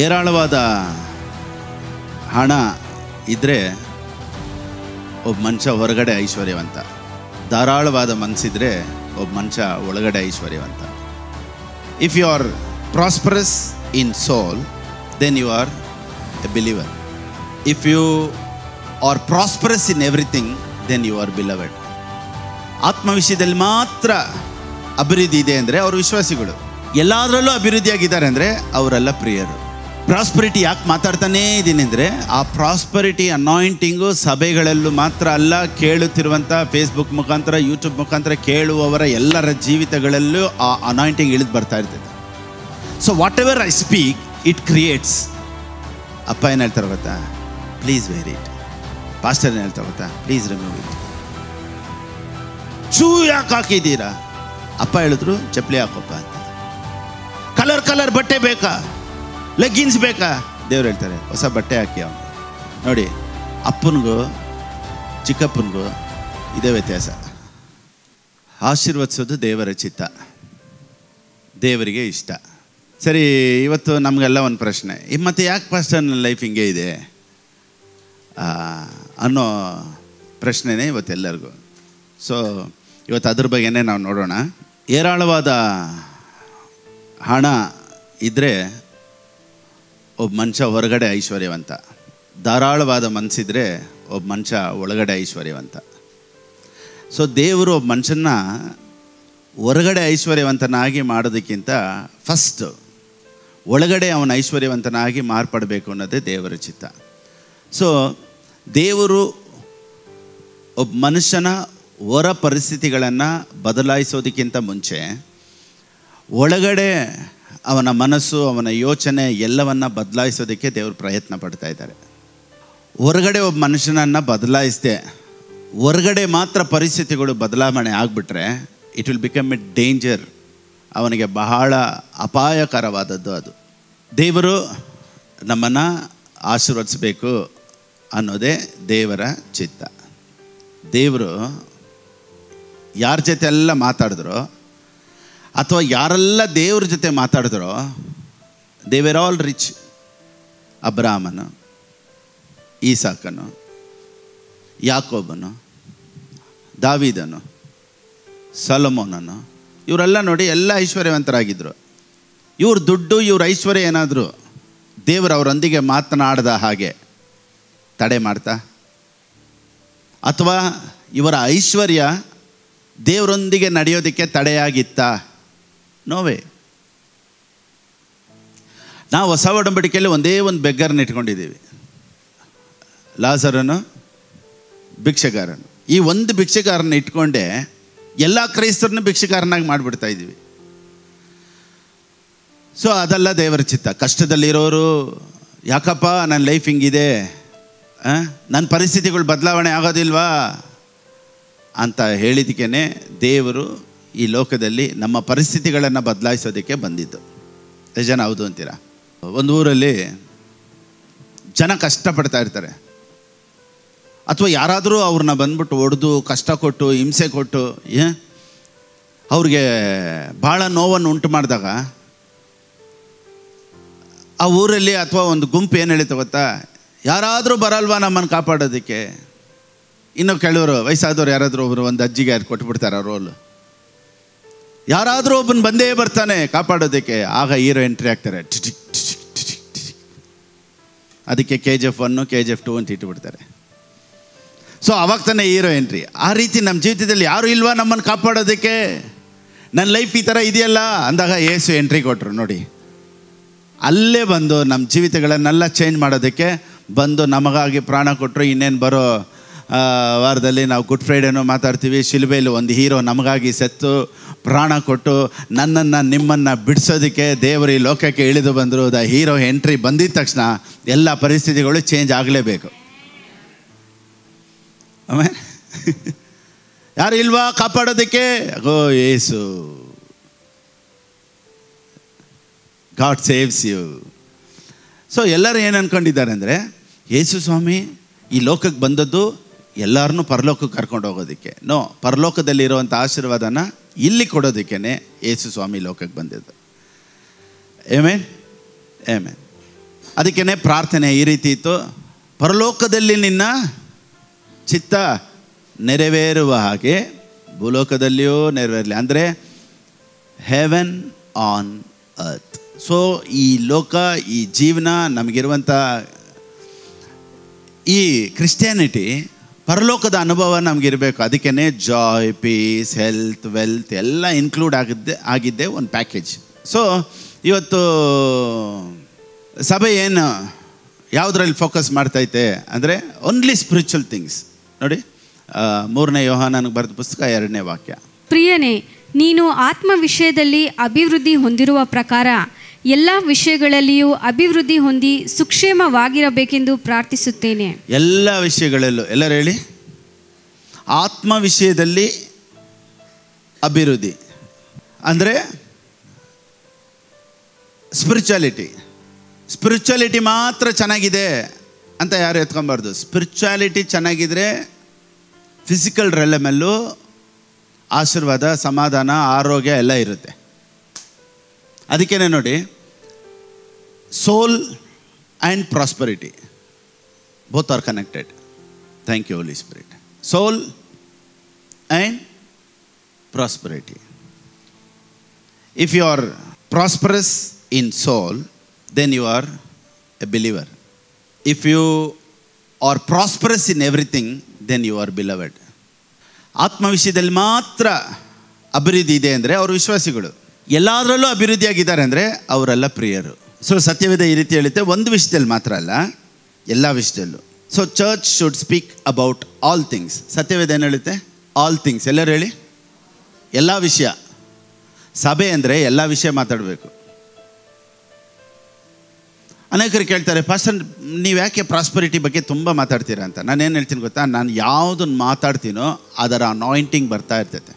ಏರಾಳವಾದ ಹಣ ಇದ್ದರೆ ಒಬ್ಬ ಮನುಷ್ಯ ಹೊರಗಡೆ ಐಶ್ವರ್ಯವಂತ. ಧಾರಾಳವಾದ ಮನಸ್ಸಿದ್ರೆ ಒಬ್ಬ ಮನುಷ್ಯ ಒಳಗಡೆ ಐಶ್ವರ್ಯವಂತ. If you are prosperous in soul, then you are a believer. If you are prosperous in everything, then you are beloved. ಆತ್ಮ ವಿಷಯದಲ್ಲಿ ಮಾತ್ರ ಅಭಿವೃದ್ಧಿ ಇದೆ ಅಂದರೆ ಅವರು ವಿಶ್ವಾಸಿಗಳು. ಎಲ್ಲದರಲ್ಲೂ ಅಭಿವೃದ್ಧಿಯಾಗಿದ್ದಾರೆ ಅಂದರೆ ಅವರೆಲ್ಲ ಪ್ರಿಯರು. ಪ್ರಾಸ್ಪರಿಟಿ ಯಾಕೆ ಮಾತಾಡ್ತಾನೇ ಇದ್ದೀನಿ ಅಂದರೆ, ಆ ಪ್ರಾಸ್ಪರಿಟಿ ಅನಾಯಿಂಟಿಂಗು ಸಭೆಗಳಲ್ಲೂ ಮಾತ್ರ ಅಲ್ಲ, ಕೇಳುತ್ತಿರುವಂಥ ಫೇಸ್ಬುಕ್ ಮುಖಾಂತರ, ಯೂಟ್ಯೂಬ್ ಮುಖಾಂತರ ಕೇಳುವವರ ಎಲ್ಲರ ಜೀವಿತಗಳಲ್ಲೂ ಆ ಅನಾಯಿಂಟಿಂಗ್ ಇಳಿದು ಬರ್ತಾ ಇರ್ತದೆ. So whatever I speak, it creates. ಅಪ್ಪ ಏನು ಹೇಳ್ತಾರೆ ಗೊತ್ತಾ? Please where it. ಪಾಸ್ಟರ್ ಏನು ಹೇಳ್ತಾರೆ ಗೊತ್ತಾ? Please remove it. ಶೂ ಯಾಕೆ ಹಾಕಿದ್ದೀರಾ? ಅಪ್ಪ ಹೇಳಿದ್ರು ಚಪ್ಪಲಿ ಹಾಕಪ್ಪ ಅಂತ. ಕಲರ್ ಬಟ್ಟೆ ಬೇಕಾ? ಲೆಗ್ಗಿನ್ಸ್ ಬೇಕಾ? ದೇವ್ರು ಹೇಳ್ತಾರೆ ಹೊಸ ಬಟ್ಟೆ ಹಾಕಿ. ಅವನು ನೋಡಿ, ಅಪ್ಪನಿಗೂ ಚಿಕ್ಕಪ್ಪನಿಗೂ ಇದೇ ವ್ಯತ್ಯಾಸ. ಆಶೀರ್ವದಿಸೋದು ದೇವರ ಚಿತ್ತ, ದೇವರಿಗೆ ಇಷ್ಟ. ಸರಿ, ಇವತ್ತು ನಮಗೆಲ್ಲ ಒಂದು ಪ್ರಶ್ನೆ, ಮತ್ತು ಯಾಕೆ ಪಾಸ್ಟರ್ ಲೈಫ್ ಹಿಂಗೆ ಇದೆ ಅನ್ನೋ ಪ್ರಶ್ನೆನೇ ಇವತ್ತೆಲ್ಲರಿಗೂ. ಸೊ ಇವತ್ತು ಅದ್ರ ಬಗ್ಗೆನೇ ನಾವು ನೋಡೋಣ. ಏರಾಳವಾದ ಹಣ ಇದ್ದರೆ ಒಬ್ಬ ಮನುಷ್ಯ ಹೊರಗಡೆ ಐಶ್ವರ್ಯವಂತ. ಧಾರಾಳವಾದ ಮನಸ್ಸಿದ್ರೆ ಒಬ್ಬ ಮನುಷ್ಯ ಒಳಗಡೆ ಐಶ್ವರ್ಯವಂತ. ಸೊ ದೇವರು ಒಬ್ಬ ಮನುಷ್ಯನ ಹೊರಗಡೆ ಐಶ್ವರ್ಯವಂತನಾಗಿ ಮಾಡೋದಕ್ಕಿಂತ ಫಸ್ಟ್ ಒಳಗಡೆ ಅವನ ಐಶ್ವರ್ಯವಂತನಾಗಿ ಮಾರ್ಪಡಬೇಕು ಅನ್ನೋದೇ ದೇವರ ಚಿತ್ತ. ಸೊ ದೇವರು ಒಬ್ಬ ಮನುಷ್ಯನ ಹೊರ ಪರಿಸ್ಥಿತಿಗಳನ್ನು ಬದಲಾಯಿಸೋದಕ್ಕಿಂತ ಮುಂಚೆ ಒಳಗಡೆ ಅವನ ಮನಸ್ಸು, ಅವನ ಯೋಚನೆ ಎಲ್ಲವನ್ನು ಬದಲಾಯಿಸೋದಕ್ಕೆ ದೇವರು ಪ್ರಯತ್ನ ಪಡ್ತಾ ಇದ್ದಾರೆ. ಹೊರಗಡೆ ಒಬ್ಬ ಮನುಷ್ಯನನ್ನು ಬದಲಾಯಿಸದೆ ಹೊರಗಡೆ ಮಾತ್ರ ಪರಿಸ್ಥಿತಿಗಳು ಬದಲಾವಣೆ ಆಗಿಬಿಟ್ರೆ it will become a danger. ಅವನಿಗೆ ಬಹಳ ಅಪಾಯಕರವಾದದ್ದು ಅದು. ದೇವರು ನಮ್ಮನ್ನು ಆಶೀರ್ವದಿಸಬೇಕು ಅನ್ನೋದೇ ದೇವರ ಚಿತ್ತ. ದೇವರು ಯಾರ ಜೊತೆ ಎಲ್ಲ ಮಾತಾಡಿದ್ರೋ ಅಥವಾ ಯಾರೆಲ್ಲ ದೇವ್ರ ಜೊತೆ ಮಾತಾಡಿದ್ರೋ, ದೇ ವೇರ್ ಆಲ್ ರಿಚ್. ಅಬ್ರಾಮನು, ಈಸಾಕನು, ಯಾಕೋಬನು, ದಾವೀದನು, ಸೊಲೊಮೋನನು, ಇವರೆಲ್ಲ ನೋಡಿ ಎಲ್ಲ ಐಶ್ವರ್ಯವಂತರಾಗಿದ್ದರು. ಇವ್ರ ದುಡ್ಡು, ಇವ್ರ ಐಶ್ವರ್ಯ ಏನಾದರೂ ದೇವರು ಅವರೊಂದಿಗೆ ಮಾತನಾಡದ ಹಾಗೆ ತಡೆ ಮಾಡ್ತಾ, ಅಥವಾ ಇವರ ಐಶ್ವರ್ಯ ದೇವರೊಂದಿಗೆ ನಡೆಯೋದಕ್ಕೆ ತಡೆಯಾಗಿತ್ತಾ? ನೋವೇ. ನಾವು ಹೊಸ ಒಡಂಬಡಿಕೆಯಲ್ಲಿ ಒಂದೇ ಒಂದು ಬೆಗ್ಗರನ್ನ ಇಟ್ಕೊಂಡಿದ್ದೀವಿ, ಲಾಜರನು, ಭಿಕ್ಷೆಗಾರನು. ಈ ಒಂದು ಭಿಕ್ಷೆಗಾರನ ಇಟ್ಕೊಂಡೆ ಎಲ್ಲ ಕ್ರೈಸ್ತರನ್ನ ಭಿಕ್ಷೆಗಾರನಾಗಿ ಮಾಡಿಬಿಡ್ತಾ ಇದ್ದೀವಿ. ಸೊ ಅದೆಲ್ಲ ದೇವರ ಚಿತ್ತ. ಕಷ್ಟದಲ್ಲಿರೋರು, ಯಾಕಪ್ಪ ನನ್ನ ಲೈಫ್ ಹಿಂಗಿದೆ, ನನ್ನ ಪರಿಸ್ಥಿತಿಗಳು ಬದಲಾವಣೆ ಆಗೋದಿಲ್ವಾ ಅಂತ ಹೇಳಿದಕ್ಕೇ ದೇವರು ಈ ಲೋಕದಲ್ಲಿ ನಮ್ಮ ಪರಿಸ್ಥಿತಿಗಳನ್ನು ಬದಲಾಯಿಸೋದಕ್ಕೆ ಬಂದಿದ್ದು. ಎಷ್ಟು ಜನ ಹೌದು ಅಂತೀರಾ? ಒಂದು ಊರಲ್ಲಿ ಜನ ಕಷ್ಟಪಡ್ತಾ ಇರ್ತಾರೆ, ಅಥವಾ ಯಾರಾದರೂ ಅವ್ರನ್ನ ಬಂದ್ಬಿಟ್ಟು ಹೊಡೆದು, ಕಷ್ಟ ಕೊಟ್ಟು, ಹಿಂಸೆ ಕೊಟ್ಟು ಅವ್ರಿಗೆ ಭಾಳ ನೋವನ್ನು ಉಂಟು ಮಾಡಿದಾಗ ಆ ಊರಲ್ಲಿ ಅಥವಾ ಒಂದು ಗುಂಪು ಏನು ಹೇಳಿತು ಗೊತ್ತಾ? ಯಾರಾದರೂ ಬರಲ್ವಾ ನಮ್ಮನ್ನು ಕಾಪಾಡೋದಕ್ಕೆ? ಇನ್ನು ಕೆಲವರು ವಯಸ್ಸಾದವ್ರು ಯಾರಾದರೂ ಒಬ್ಬರು ಒಂದು ಅಜ್ಜಿಗೆ ಕೊಟ್ಬಿಡ್ತಾರೆ ಆ ರೋಲು. ಯಾರಾದರೂ ಒಬ್ಬನ ಬಂದೇ ಬರ್ತಾನೆ ಕಾಪಾಡೋದಕ್ಕೆ. ಆಗ ಹೀರೋ ಎಂಟ್ರಿ ಆಗ್ತಾರೆ. ಅದಕ್ಕೆ KGF 1, KGF 2 ಅಂತ ಇಟ್ಟುಬಿಡ್ತಾರೆ. ಸೊ ಅವಾಗ ತಾನೇ ಹೀರೋ ಎಂಟ್ರಿ. ಆ ರೀತಿ ನಮ್ಮ ಜೀವಿತದಲ್ಲಿ ಯಾರು ಇಲ್ವಾ ನಮ್ಮನ್ನು ಕಾಪಾಡೋದಕ್ಕೆ? ನನ್ನ ಲೈಫ್ ಈ ಥರ ಇದೆಯಲ್ಲ ಅಂದಾಗ ಯೇಸು ಎಂಟ್ರಿ ಕೊಟ್ಟರು. ನೋಡಿ, ಅಲ್ಲೇ ಬಂದು ನಮ್ಮ ಜೀವಿತಗಳನ್ನೆಲ್ಲ ಚೇಂಜ್ ಮಾಡೋದಕ್ಕೆ ಬಂದು ನಮಗಾಗಿ ಪ್ರಾಣ ಕೊಟ್ಟರು. ಇನ್ನೇನು ಬರೋ ವಾರದಲ್ಲಿ ನಾವು ಗುಡ್ ಫ್ರೈಡೇನೂ ಮಾತಾಡ್ತೀವಿ. ಶಿಲುಬೆಯಲ್ಲಿ ಒಂದು ಹೀರೋ ನಮಗಾಗಿ ಸತ್ತು ಪ್ರಾಣ ಕೊಟ್ಟು ನನ್ನನ್ನು, ನಿಮ್ಮನ್ನು ಬಿಡಿಸೋದಕ್ಕೆ ದೇವರು ಈ ಲೋಕಕ್ಕೆ ಇಳಿದು ಬಂದರು. ದ ಹೀರೋ ಎಂಟ್ರಿ ಬಂದಿದ್ದ ತಕ್ಷಣ ಎಲ್ಲ ಪರಿಸ್ಥಿತಿಗಳು ಚೇಂಜ್ ಆಗಲೇಬೇಕು. ಆಮೇಲೆ ಯಾರು ಇಲ್ವಾ ಕಾಪಾಡೋದಕ್ಕೆ? ಗೋ ಯೇಸು, ಗಾಡ್ ಸೇವ್ಸ್ ಯು. ಸೊ ಎಲ್ಲರೂ ಏನು ಅಂದ್ಕೊಂಡಿದ್ದಾರೆ ಅಂದರೆ, ಯೇಸು ಸ್ವಾಮಿ ಈ ಲೋಕಕ್ಕೆ ಬಂದದ್ದು ಎಲ್ಲರನ್ನೂ ಪರಲೋಕಕ್ಕೆ ಕರ್ಕೊಂಡು ಹೋಗೋದಕ್ಕೆ. ನೋ, ಪರಲೋಕದಲ್ಲಿರುವಂಥ ಆಶೀರ್ವಾದನ ಇಲ್ಲಿ ಕೊಡೋದಕ್ಕೇ ಯೇಸು ಸ್ವಾಮಿ ಲೋಕಕ್ಕೆ ಬಂದಿದ್ದು. Amen, amen. ಅದಕ್ಕೇ ಪ್ರಾರ್ಥನೆ ಈ ರೀತಿ ಇತ್ತು, ಪರಲೋಕದಲ್ಲಿ ನಿನ್ನ ಚಿತ್ತ ನೆರವೇರುವ ಹಾಗೆ ಭೂಲೋಕದಲ್ಲಿಯೂ ನೆರವೇರಲಿ. ಅಂದರೆ ಹೆವೆನ್ ಆನ್ ಅರ್ತ್. ಸೊ ಈ ಲೋಕ, ಈ ಜೀವನ, ನಮಗಿರುವಂಥ ಈ ಕ್ರಿಸ್ಟಿಯಾನಿಟಿ ಪರಲೋಕದ ಅನುಭವ ನಮಗಿರಬೇಕು. ಅದಕ್ಕೇ ಜಾಯ್, ಪೀಸ್, ಹೆಲ್ತ್, ವೆಲ್ತ್ ಎಲ್ಲ ಇನ್ಕ್ಲೂಡ್ ಆಗಿದ್ದೆ ಒಂದು ಪ್ಯಾಕೇಜ್. ಸೊ ಇವತ್ತು ಸಭೆ ಏನು ಯಾವುದ್ರಲ್ಲಿ ಫೋಕಸ್ ಮಾಡ್ತೈತೆ ಅಂದರೆ ಓನ್ಲಿ ಸ್ಪಿರಿಚುವಲ್ ಥಿಂಗ್ಸ್. ನೋಡಿ 3ನೇ ಯೋಹಾನನಿಗೆ ಬರೆದ ಪುಸ್ತಕ 2ನೇ ವಾಕ್ಯ. ಪ್ರಿಯನೇ, ನೀನು ಆತ್ಮ ವಿಷಯದಲ್ಲಿ ಅಭಿವೃದ್ಧಿ ಹೊಂದಿರುವ ಪ್ರಕಾರ ಎಲ್ಲ ವಿಷಯಗಳಲ್ಲಿಯೂ ಅಭಿವೃದ್ಧಿ ಹೊಂದಿ ಸುಕ್ಷೇಮವಾಗಿರಬೇಕೆಂದು ಪ್ರಾರ್ಥಿಸುತ್ತೇನೆ. ಎಲ್ಲ ವಿಷಯಗಳಲ್ಲೂ, ಎಲ್ಲರೂ ಹೇಳಿ, ಆತ್ಮ ವಿಷಯದಲ್ಲಿ ಅಭಿವೃದ್ಧಿ ಅಂದರೆ ಸ್ಪಿರಿಚುಯಾಲಿಟಿ ಮಾತ್ರ ಚೆನ್ನಾಗಿದೆ ಅಂತ ಯಾರು ಎತ್ಕೊಬಾರ್ದು. ಸ್ಪಿರಿಚುಯಾಲಿಟಿ ಚೆನ್ನಾಗಿದ್ರೆ ಫಿಸಿಕಲ್ ರೆಲಮಲ್ಲೂ ಆಶೀರ್ವಾದ, ಸಮಾಧಾನ, ಆರೋಗ್ಯ ಎಲ್ಲ ಇರುತ್ತೆ. ಅದಕ್ಕೇ ನೋಡಿ, soul and prosperity both are connected. Thank you Holy Spirit. Soul and prosperity. If you are prosperous in soul, then you are a believer. If you are prosperous in everything, then you are beloved. ಆತ್ಮ ವಿಷಯದಲ್ಲಿ ಮಾತ್ರ ಅಭಿವೃದ್ಧಿ ಇದೆ ಅಂದರೆ ಅವರು ವಿಶ್ವಾಸಿಗಳು. ಎಲ್ಲದರಲ್ಲೂ ಅಭಿವೃದ್ಧಿಯಾಗಿದ್ದಾರೆ ಅಂದರೆ ಅವರೆಲ್ಲ ಪ್ರಿಯರು. ಸೊ ಸತ್ಯವೇದ ಈ ರೀತಿ ಹೇಳುತ್ತೆ, ಒಂದು ವಿಷಯದಲ್ಲಿ ಮಾತ್ರ ಅಲ್ಲ, ಎಲ್ಲ ವಿಷಯದಲ್ಲೂ. So church should speak about all things. ಸತ್ಯವೇದ ಏನು ಹೇಳುತ್ತೆ? All things. ಎಲ್ಲರೂ ಹೇಳಿ, ಎಲ್ಲ ವಿಷಯ. ಸಭೆ ಅಂದರೆ ಎಲ್ಲ ವಿಷಯ ಮಾತಾಡಬೇಕು. ಅನೇಕರು ಕೇಳ್ತಾರೆ, ಪಾಸ್ಟರ್ ನೀವು ಯಾಕೆ ಪ್ರಾಸ್ಪರಿಟಿ ಬಗ್ಗೆ ತುಂಬ ಮಾತಾಡ್ತೀರಾ ಅಂತ. ನಾನೇನು ಹೇಳ್ತೀನಿ ಗೊತ್ತಾ, ನಾನು ಯಾವುದನ್ನು ಮಾತಾಡ್ತೀನೋ ಅದರ ಅನಾಯಿಂಟಿಂಗ್ ಬರ್ತಾ ಇರ್ತೈತೆ.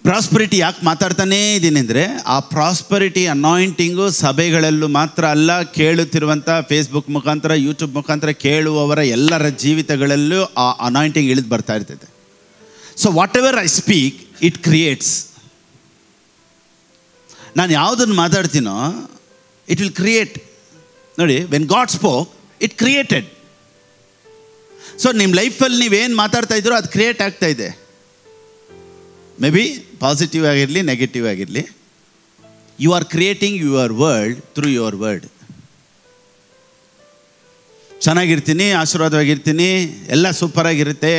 ಪ್ರಾಸ್ಪರಿಟಿ ಯಾಕೆ ಮಾತಾಡ್ತಾನೇ ಇದ್ದೀನಿ ಅಂದರೆ, ಆ ಪ್ರಾಸ್ಪರಿಟಿ ಅನಾಯಿಂಟಿಂಗು ಸಭೆಗಳಲ್ಲೂ ಮಾತ್ರ ಅಲ್ಲ, ಕೇಳುತ್ತಿರುವಂಥ ಫೇಸ್ಬುಕ್ ಮುಖಾಂತರ, ಯೂಟ್ಯೂಬ್ ಮುಖಾಂತರ ಕೇಳುವವರ ಎಲ್ಲರ ಜೀವಿತಗಳಲ್ಲೂ ಆ ಅನಾಯಿಂಟಿಂಗ್ ಇಳಿದು ಬರ್ತಾ ಇರ್ತೈತೆ. So whatever I speak it creates. ನಾನು ಯಾವುದನ್ನು ಮಾತಾಡ್ತೀನೋ ಇಟ್ ವಿಲ್ ಕ್ರಿಯೇಟ್. ನೋಡಿ, when God spoke it created. So ನಿಮ್ಮ ಲೈಫಲ್ಲಿ ನೀವೇನು ಮಾತಾಡ್ತಾ ಇದ್ದೀರೋ ಅದು ಕ್ರಿಯೇಟ್ ಆಗ್ತಾ ಇದೆ. ಮೇ ಬಿ ಪಾಸಿಟಿವ್ ಆಗಿರಲಿ, ನೆಗೆಟಿವ್ ಆಗಿರಲಿ, you are creating your world through your word. ಚೆನ್ನಾಗಿರ್ತೀನಿ, ಆಶೀರ್ವಾದವಾಗಿರ್ತೀನಿ, ಎಲ್ಲ ಸೂಪರಾಗಿರುತ್ತೆ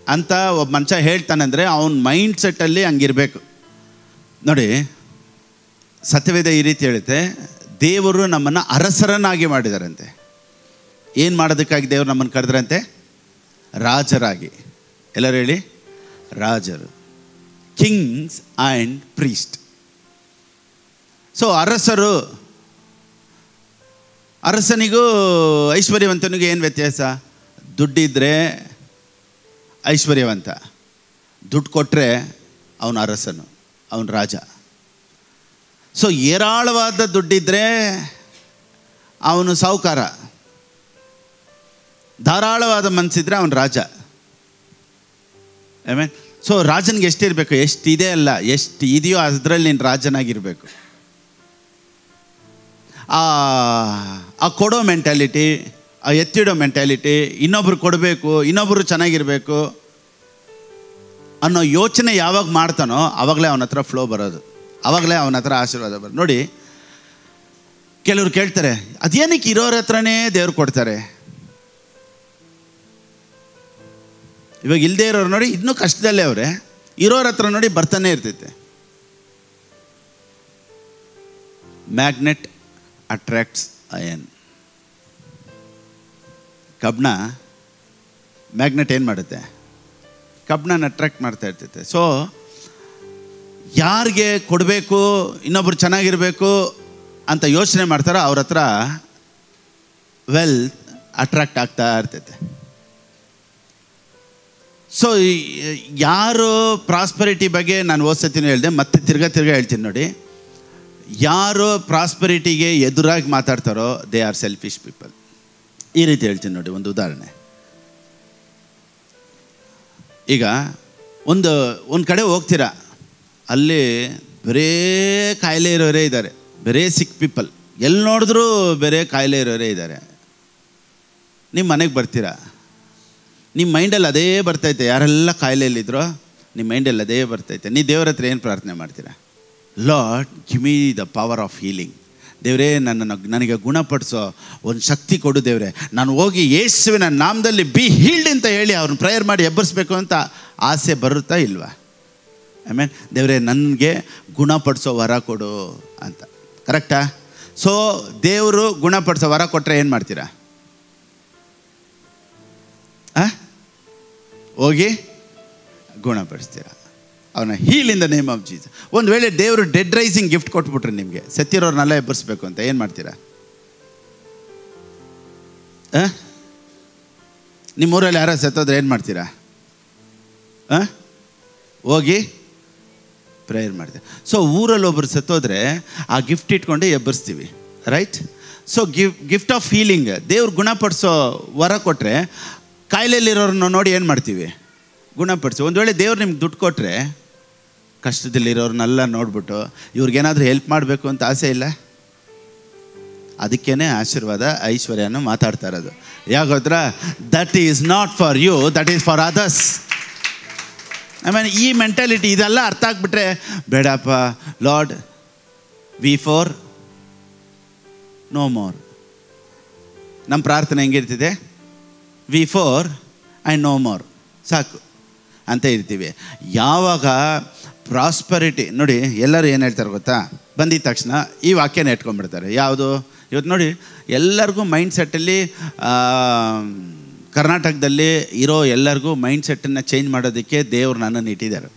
ಅಂತ ಒಬ್ಬ ಮನುಷ್ಯ ಹೇಳ್ತಾನಂದರೆ ಅವನ ಮೈಂಡ್ ಸೆಟ್ಟಲ್ಲಿ ಹಂಗಿರಬೇಕು. ನೋಡಿ, ಸತ್ಯವೇದ ಈ ರೀತಿ ಹೇಳುತ್ತೆ, ದೇವರು ನಮ್ಮನ್ನು ಅರಸರನ್ನಾಗಿ ಮಾಡಿದಾರಂತೆ. ಏನು ಮಾಡೋದಕ್ಕಾಗಿ ದೇವರು ನಮ್ಮನ್ನು ಕರೆದ್ರಂತೆ? ರಾಜರಾಗಿ. ಎಲ್ಲರೂ ಹೇಳಿ, ರಾಜರು. Kings and priest. ಸೊ ಅರಸನಿಗೂ ಐಶ್ವರ್ಯವಂತನಿಗೂ ಏನು ವ್ಯತ್ಯಾಸ? ದುಡ್ಡಿದ್ರೆ ಐಶ್ವರ್ಯವಂತ, ದುಡ್ಡು ಕೊಟ್ಟರೆ ಅವನು ಅರಸನು, ಅವನು ರಾಜ. ಸೊ ಏರಾಳವಾದ ದುಡ್ಡಿದ್ರೆ ಅವನು ಸಾಹುಕಾರ, ಧಾರಾಳವಾದ ಮನಸ್ಸಿದ್ರೆ ಅವನು ರಾಜ. ಆಮೇಲೆ ಸೊ ರಾಜನಿಗೆ ಎಷ್ಟಿರಬೇಕು? ಎಷ್ಟಿದೆ ಅಲ್ಲ, ಎಷ್ಟು ಇದೆಯೋ ಅದರಲ್ಲಿ ನೀನು ರಾಜನಾಗಿರಬೇಕು. ಆ ಕೊಡೋ ಮೆಂಟ್ಯಾಲಿಟಿ, ಆ ಎತ್ತಿಡೋ ಮೆಂಟ್ಯಾಲಿಟಿ, ಇನ್ನೊಬ್ರು ಕೊಡಬೇಕು, ಇನ್ನೊಬ್ಬರು ಚೆನ್ನಾಗಿರಬೇಕು ಅನ್ನೋ ಯೋಚನೆ ಯಾವಾಗ ಮಾಡ್ತಾನೋ ಆವಾಗಲೇ ಅವನ ಹತ್ರ ಫ್ಲೋ ಬರೋದು, ಆವಾಗಲೇ ಅವನ ಹತ್ರ ಆಶೀರ್ವಾದ ಬರೋದು. ನೋಡಿ, ಕೆಲವರು ಕೇಳ್ತಾರೆ, ಅದೇನಕ್ಕೆ ಇರೋರ ಹತ್ರನೇ ದೇವ್ರು ಕೊಡ್ತಾರೆ? ಇವಾಗ ಇಲ್ಲದೆ ಇರೋರು ನೋಡಿ ಇನ್ನೂ ಕಷ್ಟದಲ್ಲೇ ಅವರೇ, ಇರೋರ ಹತ್ರ ನೋಡಿ ಬರ್ತಾನೆ ಇರ್ತೈತೆ. Magnet attracts iron. ಕಬ್ಣ ಮ್ಯಾಗ್ನೆಟ್ ಏನು ಮಾಡುತ್ತೆ? ಕಬ್ಣನ ಅಟ್ರಾಕ್ಟ್ ಮಾಡ್ತಾ ಇರ್ತೈತೆ. ಸೊ ಯಾರಿಗೆ ಕೊಡಬೇಕು, ಇನ್ನೊಬ್ರು ಚೆನ್ನಾಗಿರಬೇಕು ಅಂತ ಯೋಚನೆ ಮಾಡ್ತಾರೋ ಅವ್ರ ಹತ್ರ ವೆಲ್ತ್ ಅಟ್ರಾಕ್ಟ್ ಆಗ್ತಾ ಇರ್ತೈತೆ. ಸೊ ಯಾರು ಪ್ರಾಸ್ಪರಿಟಿ ಬಗ್ಗೆ ನಾನು ಓದ್ಸತ್ತೀನಿ ಹೇಳಿದೆ, ಮತ್ತೆ ತಿರ್ಗಾ ಹೇಳ್ತೀನಿ. ನೋಡಿ, ಯಾರು ಪ್ರಾಸ್ಪರಿಟಿಗೆ ಎದುರಾಗಿ ಮಾತಾಡ್ತಾರೋ ದೇ ಆರ್ ಸೆಲ್ಫಿಶ್ ಪೀಪಲ್. ಈ ರೀತಿ ಹೇಳ್ತೀನಿ ನೋಡಿ, ಒಂದು ಉದಾಹರಣೆ. ಈಗ ಒಂದು ಕಡೆ ಹೋಗ್ತೀರಾ, ಅಲ್ಲಿ ಬರೇ ಕಾಯಿಲೆ ಇರೋರೇ ಇದ್ದಾರೆ, ಬರೇ ಸಿಕ್ ಪೀಪಲ್, ಎಲ್ಲಿ ನೋಡಿದ್ರೂ ಬೇರೆ ಕಾಯಿಲೆ ಇರೋರೇ ಇದ್ದಾರೆ. ನಿಮ್ಮ ಮನೆಗೆ ಬರ್ತೀರಾ, ನಿಮ್ಮ ಮೈಂಡಲ್ಲಿ ಅದೇ ಬರ್ತೈತೆ. ಯಾರೆಲ್ಲ ಕಾಯಿಲೆಯಲ್ಲಿದ್ರೋ ನಿಮ್ಮ ಮೈಂಡಲ್ಲಿ ಅದೇ ಬರ್ತೈತೆ. ನೀವು ದೇವ್ರ ಹತ್ರ ಏನು ಪ್ರಾರ್ಥನೆ ಮಾಡ್ತೀರಾ? Lord give me the power of healing. ದೇವರೇ ನನಗೆ ಗುಣಪಡಿಸೋ ಒಂದು ಶಕ್ತಿ ಕೊಡು ದೇವರೇ. ನಾನು ಹೋಗಿ ಯೇಸುವಿನ ನಾಮದಲ್ಲಿ ಬಿ ಹೀಲ್ಡ್ ಅಂತ ಹೇಳಿ ಅವ್ರನ್ನ ಪ್ರೇಯರ್ ಮಾಡಿ ಎಬ್ಬರಿಸ್ಬೇಕು ಅಂತ ಆಸೆ ಬರುತ್ತಾ ಇಲ್ವಾ? ಆಮೇಲೆ ದೇವರೇ ನನಗೆ ಗುಣಪಡಿಸೋ ವರ ಕೊಡು ಅಂತ. ಕರೆಕ್ಟಾ? ಸೊ ದೇವರು ಗುಣಪಡಿಸೋ ವರ ಕೊಟ್ಟರೆ ಏನು ಮಾಡ್ತೀರಾ? ಹೋಗಿ ಗುಣಪಡಿಸ್ತೀರಾ ಅವನ. Heal in the name of Jesus. ಒಂದು ವೇಳೆ ದೇವರು ಡೆಡ್ ರೈಸಿಂಗ್ ಗಿಫ್ಟ್ ಕೊಟ್ಬಿಟ್ರೆ ನಿಮಗೆ, ಸತ್ತಿರೋರ್ನೆಲ್ಲ ಎಬ್ಬರಿಸ್ಬೇಕು ಅಂತ, ಏನು ಮಾಡ್ತೀರಾ? ನಿಮ್ಮೂರಲ್ಲಿ ಯಾರೋ ಸತ್ತೋದ್ರೆ ಏನು ಮಾಡ್ತೀರಾ? ಹೋಗಿ ಪ್ರೇಯರ್ ಮಾಡ್ತೀವಿ. ಸೊ ಊರಲ್ಲಿ ಒಬ್ಬರು ಸತ್ತೋದ್ರೆ ಆ ಗಿಫ್ಟ್ ಇಟ್ಕೊಂಡು ಎಬ್ಬರಿಸ್ತೀವಿ, right? So gift of healing, ದೇವ್ರು ಗುಣಪಡಿಸೋ ವರ ಕೊಟ್ಟರೆ ಕಾಯಿಲೆಯಲ್ಲಿರೋರನ್ನ ನೋಡಿ ಏನು ಮಾಡ್ತೀವಿ? ಗುಣಪಡಿಸಿ. ಒಂದು ವೇಳೆ ದೇವ್ರು ನಿಮ್ಗೆ ದುಡ್ಡು ಕೊಟ್ಟರೆ ಕಷ್ಟದಲ್ಲಿರೋರನ್ನೆಲ್ಲ ನೋಡ್ಬಿಟ್ಟು ಇವ್ರಿಗೇನಾದರೂ ಹೆಲ್ಪ್ ಮಾಡಬೇಕು ಅಂತ ಆಸೆ ಇಲ್ಲ? ಅದಕ್ಕೇ ಆಶೀರ್ವಾದ ಐಶ್ವರ್ಯನೂ ಮಾತಾಡ್ತಾ ಇರೋದು. ಯಾಕೋದ್ರ that is not for you, that is for others. ಆಮೇಲೆ ಈ ಮೆಂಟಾಲಿಟಿ ಇದೆಲ್ಲ ಅರ್ಥ ಆಗಿಬಿಟ್ರೆ, ಬೇಡಪ್ಪ Lord we for no more. ನಮ್ಮ ಪ್ರಾರ್ಥನೆ ಹೆಂಗಿರ್ತಿದೆ? We for and no more, ಸಾಕು ಅಂತ ಇರ್ತೀವಿ. ಯಾವಾಗ ಪ್ರಾಸ್ಪರಿಟಿ ನೋಡಿ, ಎಲ್ಲರೂ ಏನು ಹೇಳ್ತಾರೆ ಗೊತ್ತಾ? ಬಂದಿದ್ದ ತಕ್ಷಣ ಈ ವಾಕ್ಯನ ಇಟ್ಕೊಂಡ್ಬಿಡ್ತಾರೆ. ಯಾವುದು? ಇವತ್ತು ನೋಡಿ ಎಲ್ಲರಿಗೂ ಮೈಂಡ್ ಸೆಟ್ಟಲ್ಲಿ, ಕರ್ನಾಟಕದಲ್ಲಿ ಇರೋ ಎಲ್ಲರಿಗೂ ಮೈಂಡ್ ಸೆಟ್ಟನ್ನು ಚೇಂಜ್ ಮಾಡೋದಕ್ಕೆ ದೇವ್ರು ನನ್ನನ್ನು ಇಟ್ಟಿದ್ದಾರೆ.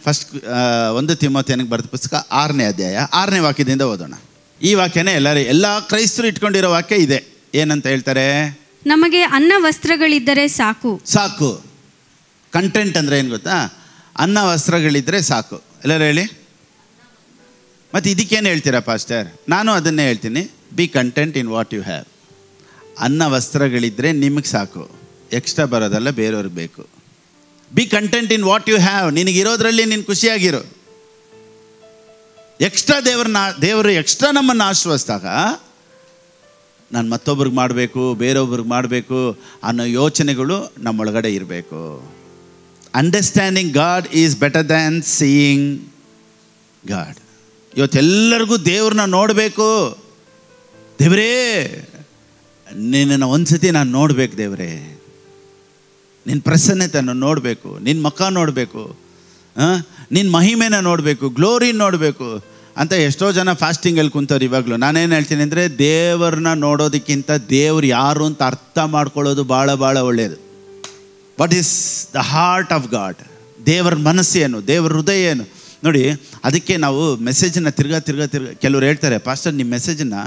ಫಸ್ಟ್ 1 ತಿಮೋಥೆಯನಿಗೆ ಬರೆದ ಪುಸ್ತಕ 6ನೇ ಅಧ್ಯಾಯ 6ನೇ ವಾಕ್ಯದಿಂದ ಓದೋಣ. ಈ ವಾಕ್ಯನೇ ಎಲ್ಲ ಕ್ರೈಸ್ತರು ಇಟ್ಕೊಂಡಿರೋ ವಾಕ್ಯ ಇದೆ. ಏನಂತ ಹೇಳ್ತಾರೆ? ನಮಗೆ ಅನ್ನ ವಸ್ತ್ರಗಳಿದ್ದರೆ ಸಾಕು. ಸಾಕು. ಕಂಟೆಂಟ್ ಅಂದರೆ ಏನು ಗೊತ್ತಾ? ಅನ್ನ ವಸ್ತ್ರಗಳಿದ್ದರೆ ಸಾಕು. ಎಲ್ಲರೂ ಹೇಳಿ. ಮತ್ತು ಇದಕ್ಕೇನು ಹೇಳ್ತೀರಾ ಪಾಸ್ಟರ್? ನಾನು ಅದನ್ನೇ ಹೇಳ್ತೀನಿ, be content in what you have. ಅನ್ನ ವಸ್ತ್ರಗಳಿದ್ದರೆ ನಿಮಗೆ ಸಾಕು, ಎಕ್ಸ್ಟ್ರಾ ಬರೋದಲ್ಲ ಬೇರೆಯವ್ರಿಗೆ ಬೇಕು. Be content in what you have. ನಿನಗಿರೋದ್ರಲ್ಲಿ ನೀನು ಖುಷಿಯಾಗಿರು. ಎಕ್ಸ್ಟ್ರಾ ದೇವರು ಎಕ್ಸ್ಟ್ರಾ ನಮ್ಮನ್ನು ಆಶ್ವಸ್ದಾಗ ನಾನು ಮತ್ತೊಬ್ರಿಗೆ ಮಾಡಬೇಕು, ಬೇರೊಬ್ರಿಗೆ ಮಾಡಬೇಕು ಅನ್ನೋ ಯೋಚನೆಗಳು ನಮ್ಮೊಳಗಡೆ ಇರಬೇಕು. Understanding God is better than seeing God. ಇವತ್ತೆಲ್ಲರಿಗೂ ದೇವ್ರನ್ನ ನೋಡಬೇಕು. ದೇವರೇ ನಿನ್ನನ್ನು ಒಂದು ಸತಿ ನಾನು ನೋಡಬೇಕು, ದೇವರೇ ನಿನ್ನ ಪ್ರಸನ್ನತೆಯನ್ನು ನೋಡಬೇಕು, ನಿನ್ನ ಮುಖ ನೋಡಬೇಕು, ನಿನ್ನ ಮಹಿಮೆನ ನೋಡಬೇಕು, ಗ್ಲೋರಿ ನೋಡಬೇಕು ಅಂತ ಎಷ್ಟೋ ಜನ ಫಾಸ್ಟಿಂಗಲ್ಲಿ ಕುಂತವ್ರು. ಇವಾಗಲೂ ನಾನೇನು ಹೇಳ್ತೀನಿ ಅಂದರೆ, ದೇವ್ರನ್ನ ನೋಡೋದಕ್ಕಿಂತ ದೇವ್ರು ಯಾರು ಅಂತ ಅರ್ಥ ಮಾಡ್ಕೊಳ್ಳೋದು ಭಾಳ ಭಾಳ ಒಳ್ಳೆಯದು. What is the heart of god? ದೇವರ ಮನಸ್ಸೇನು, ದೇವರ ಹೃದಯ ಏನು ನೋಡಿ. ಅದಕ್ಕೆ ನಾವು ಮೆಸೇಜನ್ನು ತಿರ್ಗಾ ಕೆಲವ್ರು ಹೇಳ್ತಾರೆ, ಪಾಸ್ಟರ್ ನಿಮ್ಮ ಮೆಸೇಜನ್ನು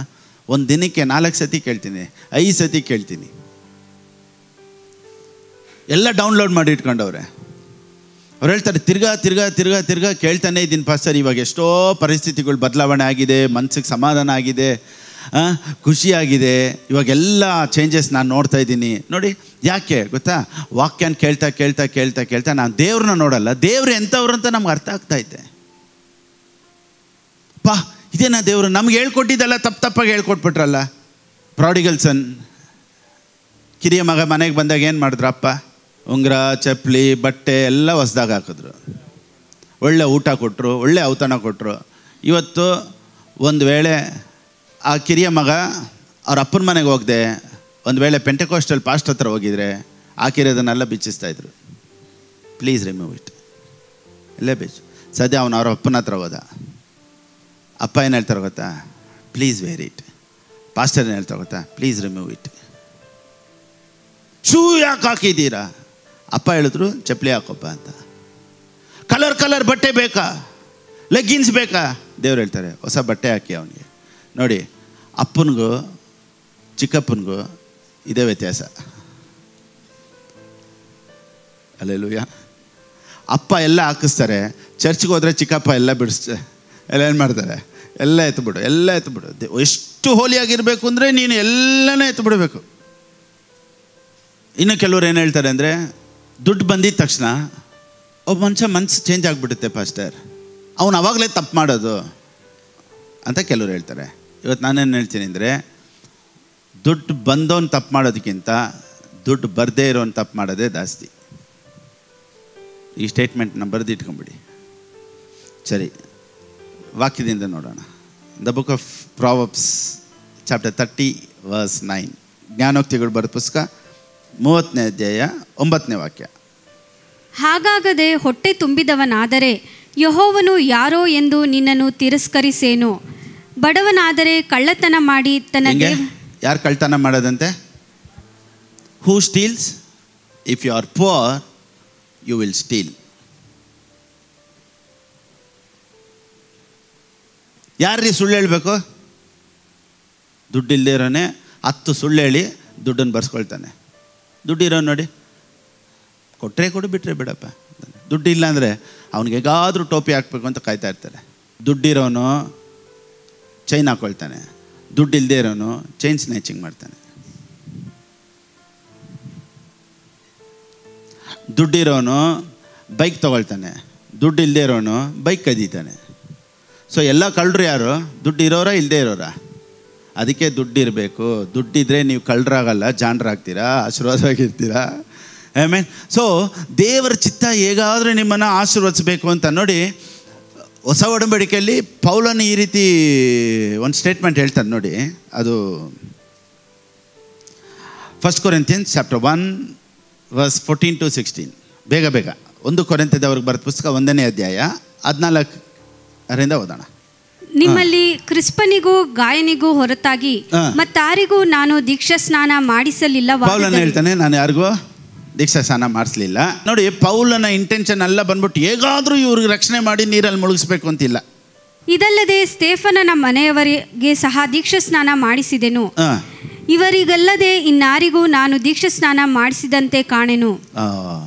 ಒಂದು ದಿನಕ್ಕೆ 4 ಸತಿ ಕೇಳ್ತೀನಿ, 5 ಸತಿ ಕೇಳ್ತೀನಿ. ಎಲ್ಲ ಡೌನ್ಲೋಡ್ ಮಾಡಿ ಇಟ್ಕೊಂಡವ್ರೆ. ಅವ್ರು ಹೇಳ್ತಾರೆ ತಿರ್ಗಾ ಕೇಳ್ತಾನೆ ಇದ್ದೀನಿ ಪಾಸ್ಟರ್. ಇವಾಗ ಎಷ್ಟೋ ಪರಿಸ್ಥಿತಿಗಳು ಬದಲಾವಣೆ ಆಗಿದೆ, ಮನಸ್ಸಿಗೆ ಸಮಾಧಾನ ಆಗಿದೆ, ಖುಷಿಯಾಗಿದೆ. ಇವಾಗೆಲ್ಲ ಚೇಂಜಸ್ ನಾನು ನೋಡ್ತಾ ಇದ್ದೀನಿ. ನೋಡಿ ಯಾಕೆ ಗೊತ್ತಾ? ವಾಕ್ಯನ ಕೇಳ್ತಾ ನಾನು ದೇವ್ರನ್ನ ನೋಡಲ್ಲ, ದೇವ್ರು ಎಂಥವ್ರು ಅಂತ ನಮ್ಗೆ ಅರ್ಥ ಆಗ್ತಾಯಿದೆ. ಇದೇನಾ ದೇವರು ನಮ್ಗೆ ಹೇಳ್ಕೊಟ್ಟಿದ್ದಲ್ಲ, ತಪ್ಪಾಗಿ ಹೇಳ್ಕೊಟ್ಬಿಟ್ರಲ್ಲ. ಪ್ರಾಡಿಗಲ್ ಸನ್, ಕಿರಿಯ ಮಗ ಮನೆಗೆ ಬಂದಾಗ ಏನು ಮಾಡಿದ್ರು? ಅಪ್ಪ ಉಂಗುರ, ಚಪ್ಪಲಿ, ಬಟ್ಟೆ ಎಲ್ಲ ಹೊಸ್ದಾಗ ಹಾಕಿದ್ರು, ಒಳ್ಳೆ ಊಟ ಕೊಟ್ಟರು, ಒಳ್ಳೆ ಔತಣ ಕೊಟ್ಟರು. ಇವತ್ತು ಒಂದು ವೇಳೆ ಆ ಕಿರಿಯ ಮಗ ಅವ್ರ ಅಪ್ಪನ ಮನೆಗೆ ಹೋಗದೆ ಒಂದು ವೇಳೆ ಪೆಂಟೆಕೋಸ್ಟಲ್ ಪಾಸ್ಟ್ ಹತ್ರ ಹೋಗಿದ್ರೆ ಹಾಕಿರೋದನ್ನೆಲ್ಲ ಬಿಚ್ಚಿಸ್ತಾಯಿದ್ರು. Please remove it. ಎಲ್ಲೇ ಬಿಚ್ಚು. ಸದ್ಯ ಅವನು ಅವ್ರ ಅಪ್ಪನ ಹತ್ರ ಹೋದ. ಅಪ್ಪ ಏನು ಹೇಳ್ತಾರೆ ಗೊತ್ತಾ? Please where it. ಪಾಸ್ಟರ್ ಏನು ಹೇಳ್ತಾರೆ ಗೊತ್ತಾ? Please remove it. ಶೂ ಯಾಕೆ ಹಾಕಿದ್ದೀರಾ? ಅಪ್ಪ ಹೇಳಿದ್ರು ಚಪ್ಪಲಿ ಹಾಕೋಪ್ಪ ಅಂತ. ಕಲರ್ ಬಟ್ಟೆ ಬೇಕಾ? ಲೆಗ್ಗಿನ್ಸ್ ಬೇಕಾ? ದೇವ್ರು ಹೇಳ್ತಾರೆ ಹೊಸ ಬಟ್ಟೆ ಹಾಕಿ ಅವನಿಗೆ. ನೋಡಿ, ಅಪ್ಪನಿಗೂ ಚಿಕ್ಕಪ್ಪನಿಗೂ ಇದೇ ವ್ಯತ್ಯಾಸ. ಅಲ್ಲೆಲ್ಲೂಯ್ಯ. ಅಪ್ಪ ಎಲ್ಲ ಹಾಕಿಸ್ತಾರೆ, ಚರ್ಚ್ಗೆ ಹೋದರೆ ಚಿಕ್ಕಪ್ಪ ಎಲ್ಲ ಬಿಡಿಸ್ತಾರೆ. ಎಲ್ಲ ಏನು ಮಾಡ್ತಾರೆ? ಎಲ್ಲ ಎತ್ಬಿಡು. ಎಷ್ಟು ಹೋಲಿಯಾಗಿರಬೇಕು ಅಂದರೆ ನೀನು ಎಲ್ಲನೂ ಎತ್ಬಿಡಬೇಕು. ಇನ್ನು ಕೆಲವ್ರು ಏನು ಹೇಳ್ತಾರೆ ಅಂದರೆ, ದುಡ್ಡು ಬಂದಿದ್ದ ತಕ್ಷಣ ಒಬ್ಬ ಮನಸ್ಸು ಚೇಂಜ್ ಆಗಿಬಿಡುತ್ತೆ ಪಾಸ್ಟರ್, ಅವನು ಅವಾಗಲೇ ತಪ್ಪು ಮಾಡೋದು ಅಂತ ಕೆಲವ್ರು ಹೇಳ್ತಾರೆ. ಇವತ್ತು ನಾನೇನು ಹೇಳ್ತೀನಿ ಅಂದರೆ, ದುಡ್ಡು ಬಂದವನು ತಪ್ಪು ಮಾಡೋದಕ್ಕಿಂತ ದುಡ್ಡು ಬರದೇ ಇರೋನು ತಪ್ಪು ಮಾಡೋದೇ ಜಾಸ್ತಿ. ಈ ಸ್ಟೇಟ್ಮೆಂಟ್ನ ಬರೆದಿಟ್ಕೊಂಬಿಡಿ. ಸರಿ, ವಾಕ್ಯದಿಂದ ನೋಡೋಣ. The book of Proverbs chapter 30 verse 9. ಜ್ಞಾನೋಕ್ತಿಗಳು ಬರೆದ ಪುಸ್ತಕ 30ನೇ ಅಧ್ಯಾಯ 9ನೇ ವಾಕ್ಯ. ಹಾಗಾಗದೆ ಹೊಟ್ಟೆ ತುಂಬಿದವನಾದರೆ ಯೆಹೋವನು ಯಾರೋ ಎಂದು ನಿನ್ನನ್ನು ತಿರಸ್ಕರಿಸೇನು. ಬಡವನಾದರೆ ಕಳ್ಳತನ ಮಾಡಿ ತನ್ನ ಯಾರು ಕಳ್ಳತನ ಮಾಡೋದಂತೆ? Who steals? If you are poor you will steal. ಯಾರ್ರೀ ಸುಳ್ಳು ಹೇಳಬೇಕು? ದುಡ್ಡಿಲ್ಲದೆ ಇರೋನೇ 10 ಸುಳ್ಳು ಹೇಳಿ ದುಡ್ಡನ್ನು ಬರ್ಸ್ಕೊಳ್ತಾನೆ. ದುಡ್ಡಿರೋ ನೋಡಿ, ಕೊಟ್ಟರೆ ಕೊಡು, ಬಿಟ್ಟರೆ ಬಿಡಪ್ಪ. ದುಡ್ಡು ಇಲ್ಲ ಅಂದರೆ ಅವ್ನಿಗೆ ಹೇಗಾದರೂ ಟೋಪಿ ಹಾಕ್ಬೇಕು ಅಂತ ಕಾಯ್ತಾ ಇರ್ತಾರೆ. ದುಡ್ಡಿರೋನು ಚೈನ್ ಹಾಕ್ಕೊಳ್ತಾನೆ, ದುಡ್ಡು ಇಲ್ಲದೆ ಇರೋನು ಚೈನ್ ಸ್ನ್ಯಾಚಿಂಗ್ ಮಾಡ್ತಾನೆ. ದುಡ್ಡಿರೋನು ಬೈಕ್ ತೊಗೊಳ್ತಾನೆ, ದುಡ್ಡು ಇಲ್ಲದೆ ಇರೋನು ಬೈಕ್ ಕದೀತಾನೆ. ಸೊ ಎಲ್ಲ ಕಳ್ಳರು ಯಾರು? ದುಡ್ಡು ಇರೋರಾ ಇಲ್ಲದೆ ಇರೋರಾ? ಅದಕ್ಕೆ ದುಡ್ಡಿರಬೇಕು. ದುಡ್ಡಿದ್ರೆ ನೀವು ಕಳ್ಳರಾಗಲ್ಲ, ಜಾಣರಾಗ್ತೀರಾ, ಆಶೀರ್ವಾದವಾಗಿರ್ತೀರಾ. ಆಮೇಲೆ ಸೊ ದೇವರ ಚಿತ್ತ ಹೇಗಾದರೂ ನಿಮ್ಮನ್ನು ಆಶೀರ್ವದಿಸಬೇಕು ಅಂತ ನೋಡಿ. ಹೊಸ ಒಡಂಬಡಿಕೆಯಲ್ಲಿ ಪೌಲನು ಈ ರೀತಿ ಒಂದು ಸ್ಟೇಟ್ಮೆಂಟ್ ಹೇಳ್ತಾನೆ ನೋಡಿ. ಅದು 1 ಕೊರಿಂಥಿಯನ್ಸ್ ಚಾಪ್ಟರ್ 1 ವರ್ಸ್ 14 to 16. ಬೇಗ 1 ಕೊರಿಂಥದವ್ರಿಗೆ ಬರೆದ ಪುಸ್ತಕ 1ನೇ ಅಧ್ಯಾಯ 14ರಿಂದ ಓದೋಣ. ನಿಮ್ಮಲ್ಲಿ ಕ್ರಿಸ್ಪನಿಗೂ ಗಾಯನಿಗೂ ಹೊರತಾಗಿ ಮತ್ತಾರಿಗೂ ನಾನು ದೀಕ್ಷಾ ಸ್ನಾನ ಮಾಡಿಸಲಿಲ್ಲ. ಪೌಲನು ಹೇಳ್ತಾನೆ, ನಾನು ಯಾರಿಗೂ ದೀಕ್ಷಾ ಸ್ನಾನ ಮಾಡಿಸ್ಲಿಲ್ಲ. ನೋಡಿ, ಪೌಲನ ಇಂಟೆನ್ಷನ್ ಎಲ್ಲ ಬಂದ್ಬಿಟ್ಟು ಹೇಗಾದರೂ ಇವ್ರಿಗೆ ರಕ್ಷಣೆ ಮಾಡಿ ನೀರಲ್ಲಿ ಮುಳುಗಿಸ್ಬೇಕು ಅಂತಿಲ್ಲ. ಇದಲ್ಲದೆ ಸ್ಟೇಫನನ ಮನೆಯವರಿಗೆ ಸಹ ದೀಕ್ಷಾ ಸ್ನಾನ ಮಾಡಿಸಿದೆನು. ಇವರಿಗಲ್ಲದೆ ಇನ್ನಾರಿಗೂ ನಾನು ದೀಕ್ಷಾ ಸ್ನಾನ ಮಾಡಿಸಿದಂತೆ ಕಾಣೆನು.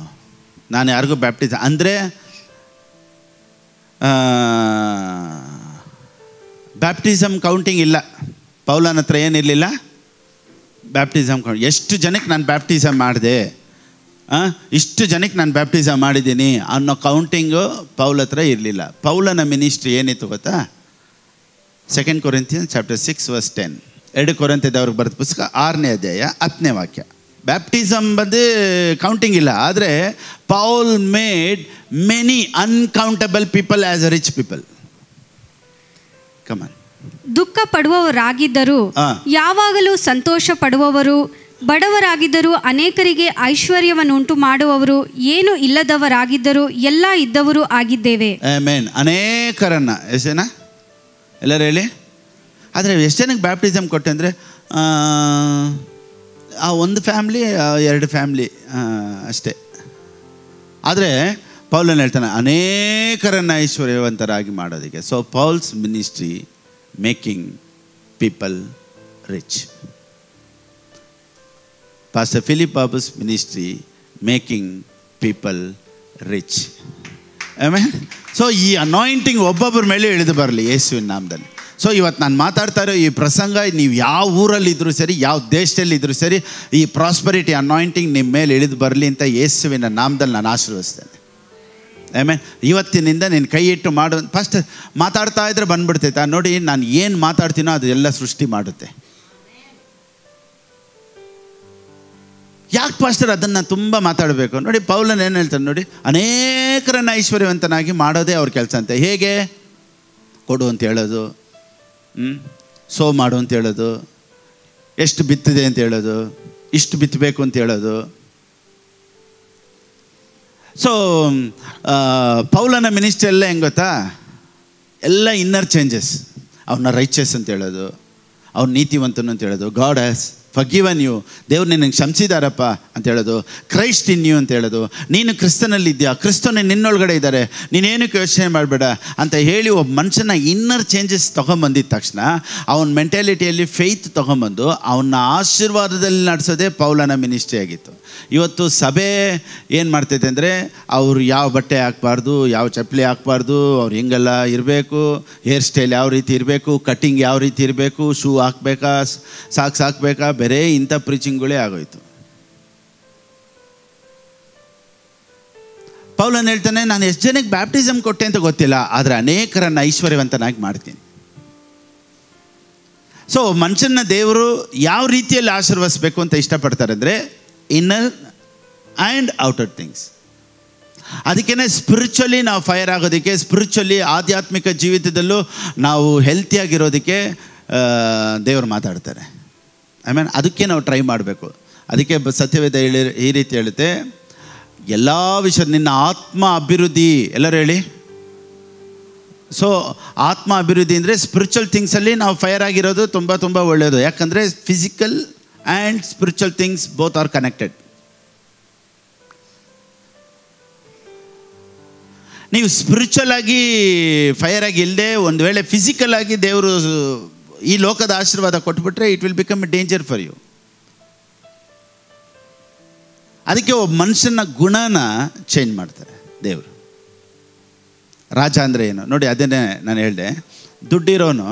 ನಾನು ಯಾರಿಗೂ ಬ್ಯಾಪ್ಟಿಸಮ್ ಅಂದರೆ ಬ್ಯಾಪ್ಟಿಸಮ್ ಕೌಂಟಿಂಗ್ ಇಲ್ಲ. ಪೌಲನ ಹತ್ರ ಏನಿರಲಿಲ್ಲ, ಬ್ಯಾಪ್ಟಿಸಮ್ ಕೌಂಟ್. ಎಷ್ಟು ಜನಕ್ಕೆ ನಾನು ಬ್ಯಾಪ್ಟಿಸಮ್ ಮಾಡಿದೆ, ಇಷ್ಟು ಜನಕ್ಕೆ ನಾನು ಬ್ಯಾಪ್ಟಿಸಮ್ ಮಾಡಿದ್ದೀನಿ ಅನ್ನೋ ಕೌಂಟಿಂಗು ಪೌಲ ಹತ್ರ ಇರಲಿಲ್ಲ. ಪೌಲನ ಮಿನಿಸ್ಟ್ರಿ ಏನಿತ್ತು ಗೊತ್ತಾ? 2 ಕೊರಿಂಥಿಯನ್ಸ್ ಚಾಪ್ಟರ್ 6 ವರ್ಸ್ 10. 2 ಕೊರಿಂಥದವ್ರಿಗೆ ಬರೆದ ಪುಸ್ತಕ 6ನೇ ಅಧ್ಯಾಯ 10ನೇ ವಾಕ್ಯ. ಬ್ಯಾಪ್ಟಿಸಮ್ ಬಂದು ಕೌಂಟಿಂಗ್ ಇಲ್ಲ. ಆದರೆ Paul made many uncountable people as a rich people. Come on. ದುಃಖ ಪಡುವವರಾಗಿದ್ದರು, ಯಾವಾಗಲೂ ಸಂತೋಷ ಪಡುವವರು, ಬಡವರಾಗಿದ್ದರು, ಅನೇಕರಿಗೆ ಐಶ್ವರ್ಯವನ್ನುಂಟು ಮಾಡುವವರು, ಏನು ಇಲ್ಲದವರಾಗಿದ್ದರು, ಎಲ್ಲ ಇದ್ದವರು ಆಗಿದ್ದೇವೆ. ಆಮೆನ್. ಅನೇಕರನ್ನ, ಎಷ್ಟು ಜನ ಎಲ್ಲರೂ ಹೇಳಿ. ಆದರೆ ಎಷ್ಟು ಜನಕ್ಕೆ ಬ್ಯಾಪ್ಟಿಸಮ್ ಕೊಟ್ಟೆ ಅಂದರೆ ಆ ಒಂದು ಫ್ಯಾಮ್ಲಿ 2 ಫ್ಯಾಮ್ಲಿ ಅಷ್ಟೇ. ಆದರೆ ಪೌಲನ್ ಹೇಳ್ತಾನೆ ಅನೇಕರನ್ನು ಐಶ್ವರ್ಯವಂತರಾಗಿ ಮಾಡೋದಕ್ಕೆ. So Paul's ministry making people rich. Pastor Philip Babu's ministry making people rich. ಆಮೇಲೆ ಸೊ ಈ ಅನಾಯಿಂಟಿಂಗ್ ಒಬ್ಬೊಬ್ಬರ ಮೇಲೆ ಇಳಿದು ಬರಲಿ ಯೇಸುವಿನ ನಾಮದಲ್ಲಿ. ಸೊ ಇವತ್ತು ನಾನು ಮಾತಾಡ್ತಾ ಇರೋ ಈ ಪ್ರಸಂಗ, ನೀವು ಯಾವ ಊರಲ್ಲಿದ್ದರೂ ಸರಿ, ಯಾವ ದೇಶದಲ್ಲಿದ್ದರೂ ಸರಿ, ಈ ಪ್ರಾಸ್ಪರಿಟಿ ಅನಾಯಿಂಟಿಂಗ್ ನಿಮ್ಮ ಮೇಲೆ ಇಳಿದು ಬರಲಿ ಅಂತ ಯೇಸುವಿನ ನಾಮದಲ್ಲಿ ನಾನು ಆಶೀರ್ವದಿಸ್ತೇನೆ. ಆಮೇಲೆ ಇವತ್ತಿನಿಂದ ನೀನು ಕೈ ಇಟ್ಟು ಮಾಡು. ಫಸ್ಟ್ ಮಾತಾಡ್ತಾ ಇದ್ರೆ ಬಂದ್ಬಿಡ್ತೈತೆ. ನೋಡಿ, ನಾನು ಏನು ಮಾತಾಡ್ತೀನೋ ಅದು ಎಲ್ಲ ಸೃಷ್ಟಿ ಮಾಡುತ್ತೆ. ಯಾಕೆ ಪಾಸ್ಟರ್ ಅದನ್ನು ತುಂಬ ಮಾತಾಡಬೇಕು? ನೋಡಿ, ಪೌಲನ್ ಏನು ಹೇಳ್ತಾನೆ ನೋಡಿ, ಅನೇಕರನ್ನು ಐಶ್ವರ್ಯವಂತನಾಗಿ ಮಾಡೋದೇ ಅವ್ರ ಕೆಲಸ ಅಂತೆ. ಹೇಗೆ? ಕೊಡು ಅಂತ ಹೇಳೋದು, ಸೋ ಮಾಡು ಅಂತ ಹೇಳೋದು, ಎಷ್ಟು ಬಿತ್ತಿದೆ ಅಂತ ಹೇಳೋದು, ಇಷ್ಟು ಬಿತ್ತಬೇಕು ಅಂತ ಹೇಳೋದು. ಸೊ ಪೌಲನ ಮಿನಿಸ್ಟ್ರಿ ಎಲ್ಲ ಹೆಂಗೆ ಗೊತ್ತಾ? ಎಲ್ಲ ಇನ್ನರ್ ಚೇಂಜಸ್. ಅವನ್ನ ರೈಚಸ್ ಅಂತ ಹೇಳೋದು, ಅವ್ನ ನೀತಿವಂತನು ಅಂತ ಹೇಳೋದು, ಗಾಡ್ ಹ್ಯಾಸ್ ಫರ್ಗಿವನ್ ಯು, ದೇವ್ರು ನಿನಗೆ ಕ್ಷಮಿಸಿದಾರಪ್ಪ ಅಂತ ಹೇಳೋದು, ಕ್ರೈಸ್ಟ್ ಇನ್ ಯು ಅಂತ ಹೇಳೋದು, ನೀನು ಕ್ರಿಸ್ತನಲ್ಲಿದ್ಯಾ, ಕ್ರಿಸ್ತನೇ ನಿನ್ನೊಳಗಡೆ ಇದ್ದಾರೆ, ನೀನೇನಕ್ಕೆ ಯೋಚನೆ ಮಾಡಬೇಡ ಅಂತ ಹೇಳಿ ಒಬ್ಬ ಮನುಷ್ಯನ ಇನ್ನರ್ ಚೇಂಜಸ್ ತೊಗೊಂಬಂದಿದ ತಕ್ಷಣ ಅವನ ಮೆಂಟಾಲಿಟಿಯಲ್ಲಿ ಫೇತ್ ತೊಗೊಂಬಂದು ಅವನ ಆಶೀರ್ವಾದದಲ್ಲಿ ನಡೆಸೋದೇ ಪೌಲನ ಮಿನಿಸ್ಟ್ರಿ ಆಗಿತ್ತು. ಇವತ್ತು ಸಭೆ ಏನು ಮಾಡ್ತೈತೆ ಅಂದರೆ, ಅವರು ಯಾವ ಬಟ್ಟೆ ಹಾಕ್ಬಾರ್ದು, ಯಾವ ಚಪ್ಪಲಿ ಹಾಕ್ಬಾರ್ದು, ಅವ್ರು ಹಿಂಗೆಲ್ಲ ಇರಬೇಕು, ಹೇರ್ ಸ್ಟೈಲ್ ಯಾವ ರೀತಿ ಇರಬೇಕು, ಕಟ್ಟಿಂಗ್ ಯಾವ ರೀತಿ ಇರಬೇಕು, ಶೂ ಹಾಕ್ಬೇಕಾ, ಸಾಕ್ಸ್ ಹಾಕ್ಬೇಕಾ, ಬೇರೆ ಇಂಥ ಪ್ರೀಚಿಂಗ್ಗಳೇ ಆಗೋಯ್ತು. ಪೌಲನ್ ಹೇಳ್ತಾನೆ, ನಾನು ಎಷ್ಟು ಜನಕ್ಕೆ ಬ್ಯಾಪ್ಟಿಸಮ್ ಕೊಟ್ಟೆ ಅಂತ ಗೊತ್ತಿಲ್ಲ, ಆದರೆ ಅನೇಕರನ್ನು ಐಶ್ವರ್ಯವಂತನಾಗಿ ಮಾಡ್ತೀನಿ. ಸೊ ಮನುಷ್ಯನ ದೇವರು ಯಾವ ರೀತಿಯಲ್ಲಿ ಆಶೀರ್ವದಿಸಬೇಕು ಅಂತ ಇಷ್ಟಪಡ್ತಾರೆ ಅಂದರೆ ಇನ್ನರ್ ಆ್ಯಂಡ್ ಔಟರ್ ಥಿಂಗ್ಸ್. ಅದಕ್ಕೇ ಸ್ಪಿರಿಚುವಲಿ ನಾವು ಫೈರ್ ಆಗೋದಕ್ಕೆ, ಸ್ಪಿರಿಚುವಲಿ ಆಧ್ಯಾತ್ಮಿಕ ಜೀವಿತದಲ್ಲೂ ನಾವು ಹೆಲ್ತಿಯಾಗಿರೋದಕ್ಕೆ ದೇವರು ಮಾತಾಡ್ತಾರೆ. ಅದಕ್ಕೆ ನಾವು ಟ್ರೈ ಮಾಡಬೇಕು. ಅದಕ್ಕೆ ಸತ್ಯವೇದ ಈ ರೀತಿ ಹೇಳುತ್ತೆ, ಎಲ್ಲ ವಿಷಯ ನಿನ್ನ ಆತ್ಮ ಅಭಿವೃದ್ಧಿ, ಎಲ್ಲರೂ ಹೇಳಿ. ಸೊ ಆತ್ಮ ಅಭಿವೃದ್ಧಿ ಅಂದರೆ ಸ್ಪಿರಿಚುವಲ್ ಥಿಂಗ್ಸಲ್ಲಿ ನಾವು ಫೈರ್ ಆಗಿರೋದು ತುಂಬ ತುಂಬ ಒಳ್ಳೆಯದು. ಯಾಕಂದರೆ physical and spiritual things both are connected. ನೀವು ಸ್ಪಿರಿಚುವಲ್ ಆಗಿ ಫೈರ್ ಆಗಿ ಇಲ್ಲದೆ ಒಂದು ವೇಳೆ ಫಿಸಿಕಲ್ ಆಗಿ ದೇವರು ಈ ಲೋಕದ ಆಶೀರ್ವಾದ ಕೊಟ್ಬಿಟ್ರೆ it will become a danger for you. ಅದಕ್ಕೆ ಒಬ್ಬ ಮನುಷ್ಯನ ಗುಣನ ಚೇಂಜ್ ಮಾಡ್ತಾರೆ ದೇವರು. ರಾಜ ಅಂದರೆ ಏನು ನೋಡಿ, ಅದೇನೇ ನಾನು ಹೇಳಿದೆ. ದುಡ್ಡಿರೋನು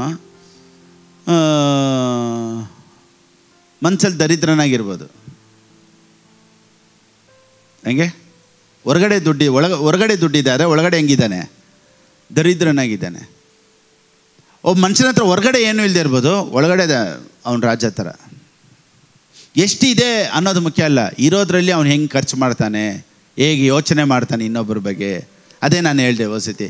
ಮನಸ್ಸಲ್ಲಿ ದರಿದ್ರನಾಗಿರ್ಬೋದು. ಹೆಂಗೆ? ಹೊರಗಡೆ ದುಡ್ಡಿದೆ, ಆದರೆ ಒಳಗಡೆ ಹೆಂಗಿದ್ದಾನೆ? ದರಿದ್ರನಾಗಿದ್ದಾನೆ. ಒಬ್ಬ ಮನುಷ್ಯನ ಹತ್ರ ಹೊರಗಡೆ ಏನೂ ಇಲ್ಲದೆ ಇರ್ಬೋದು, ಒಳಗಡೆ ಅವನ ರಾಜ ಥರ. ಎಷ್ಟಿದೆ ಅನ್ನೋದು ಮುಖ್ಯ ಅಲ್ಲ, ಇರೋದ್ರಲ್ಲಿ ಅವನು ಹೆಂಗೆ ಖರ್ಚು ಮಾಡ್ತಾನೆ, ಹೇಗೆ ಯೋಚನೆ ಮಾಡ್ತಾನೆ ಇನ್ನೊಬ್ಬರ ಬಗ್ಗೆ. ಅದೇ ನಾನು ಹೇಳಿದೆ ವಸತಿ,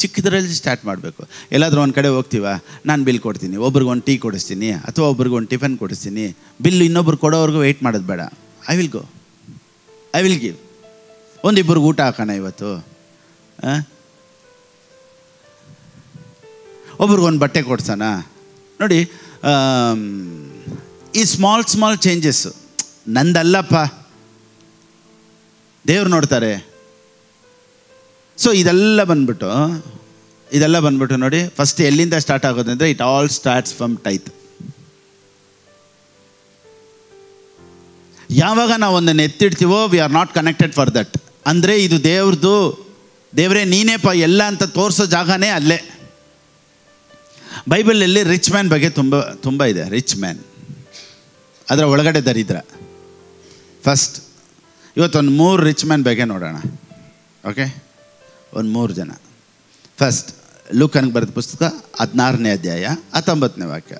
ಚಿಕ್ಕದ್ರಲ್ಲಿ ಸ್ಟಾರ್ಟ್ ಮಾಡಬೇಕು. ಎಲ್ಲಾದರೂ ಒಂದು ಕಡೆ ಹೋಗ್ತೀವ, ನಾನು ಬಿಲ್ ಕೊಡ್ತೀನಿ, ಒಬ್ರಿಗೆ ಒಂದು ಟೀ ಕೊಡಿಸ್ತೀನಿ ಅಥವಾ ಒಬ್ರಿಗೆ ಒಂದು ಟಿಫನ್ ಕೊಡಿಸ್ತೀನಿ. ಬಿಲ್ ಇನ್ನೊಬ್ರು ಕೊಡೋವರೆಗೂ ವೆಯ್ಟ್ ಮಾಡೋದು ಬೇಡ. I will give. ಒಂದಿಬ್ಬರಿಗೆ ಊಟ ಹಾಕೋಣ ಇವತ್ತು, ಒಬ್ರಿಗೊಂದು ಬಟ್ಟೆ ಕೊಡ್ಸೋಣ. ನೋಡಿ, ಈ ಸ್ಮಾಲ್ ಚೇಂಜಸ್ಸು ನಂದಲ್ಲಪ್ಪ, ದೇವ್ರು ನೋಡ್ತಾರೆ. ಸೊ ಇದೆಲ್ಲ ಬಂದ್ಬಿಟ್ಟು ನೋಡಿ, ಫಸ್ಟ್ ಎಲ್ಲಿಂದ ಸ್ಟಾರ್ಟ್ ಆಗೋದಂದರೆ it all starts from tithe. ಯಾವಾಗ ನಾವು ಒಂದನ್ನು ಎತ್ತಿಡ್ತೀವೋ we are not connected for that. ಅಂದರೆ ಇದು ದೇವ್ರದ್ದು, ದೇವರೇ ನೀನೇಪ್ಪ ಎಲ್ಲ ಅಂತ ತೋರಿಸೋ ಜಾಗನೇ ಅಲ್ಲೇ. ಬೈಬಲಲ್ಲಿ ರಿಚ್ ಮ್ಯಾನ್ ಬಗ್ಗೆ ತುಂಬ ಇದೆ. ರಿಚ್ ಮ್ಯಾನ್, ಅದರ ಒಳಗಡೆ ದರಿದ್ರ. ಫಸ್ಟ್ ಇವತ್ತೊಂದು 3 ರಿಚ್ ಮ್ಯಾನ್ ಬಗ್ಗೆ ನೋಡೋಣ. ಓಕೆ, ಒಂದು 3 ಜನ. ಫಸ್ಟ್ ಲೂಕನಿಗೆ ಬರೆದ ಪುಸ್ತಕ 16ನೇ ಅಧ್ಯಾಯ 19ನೇ ವಾಕ್ಯ.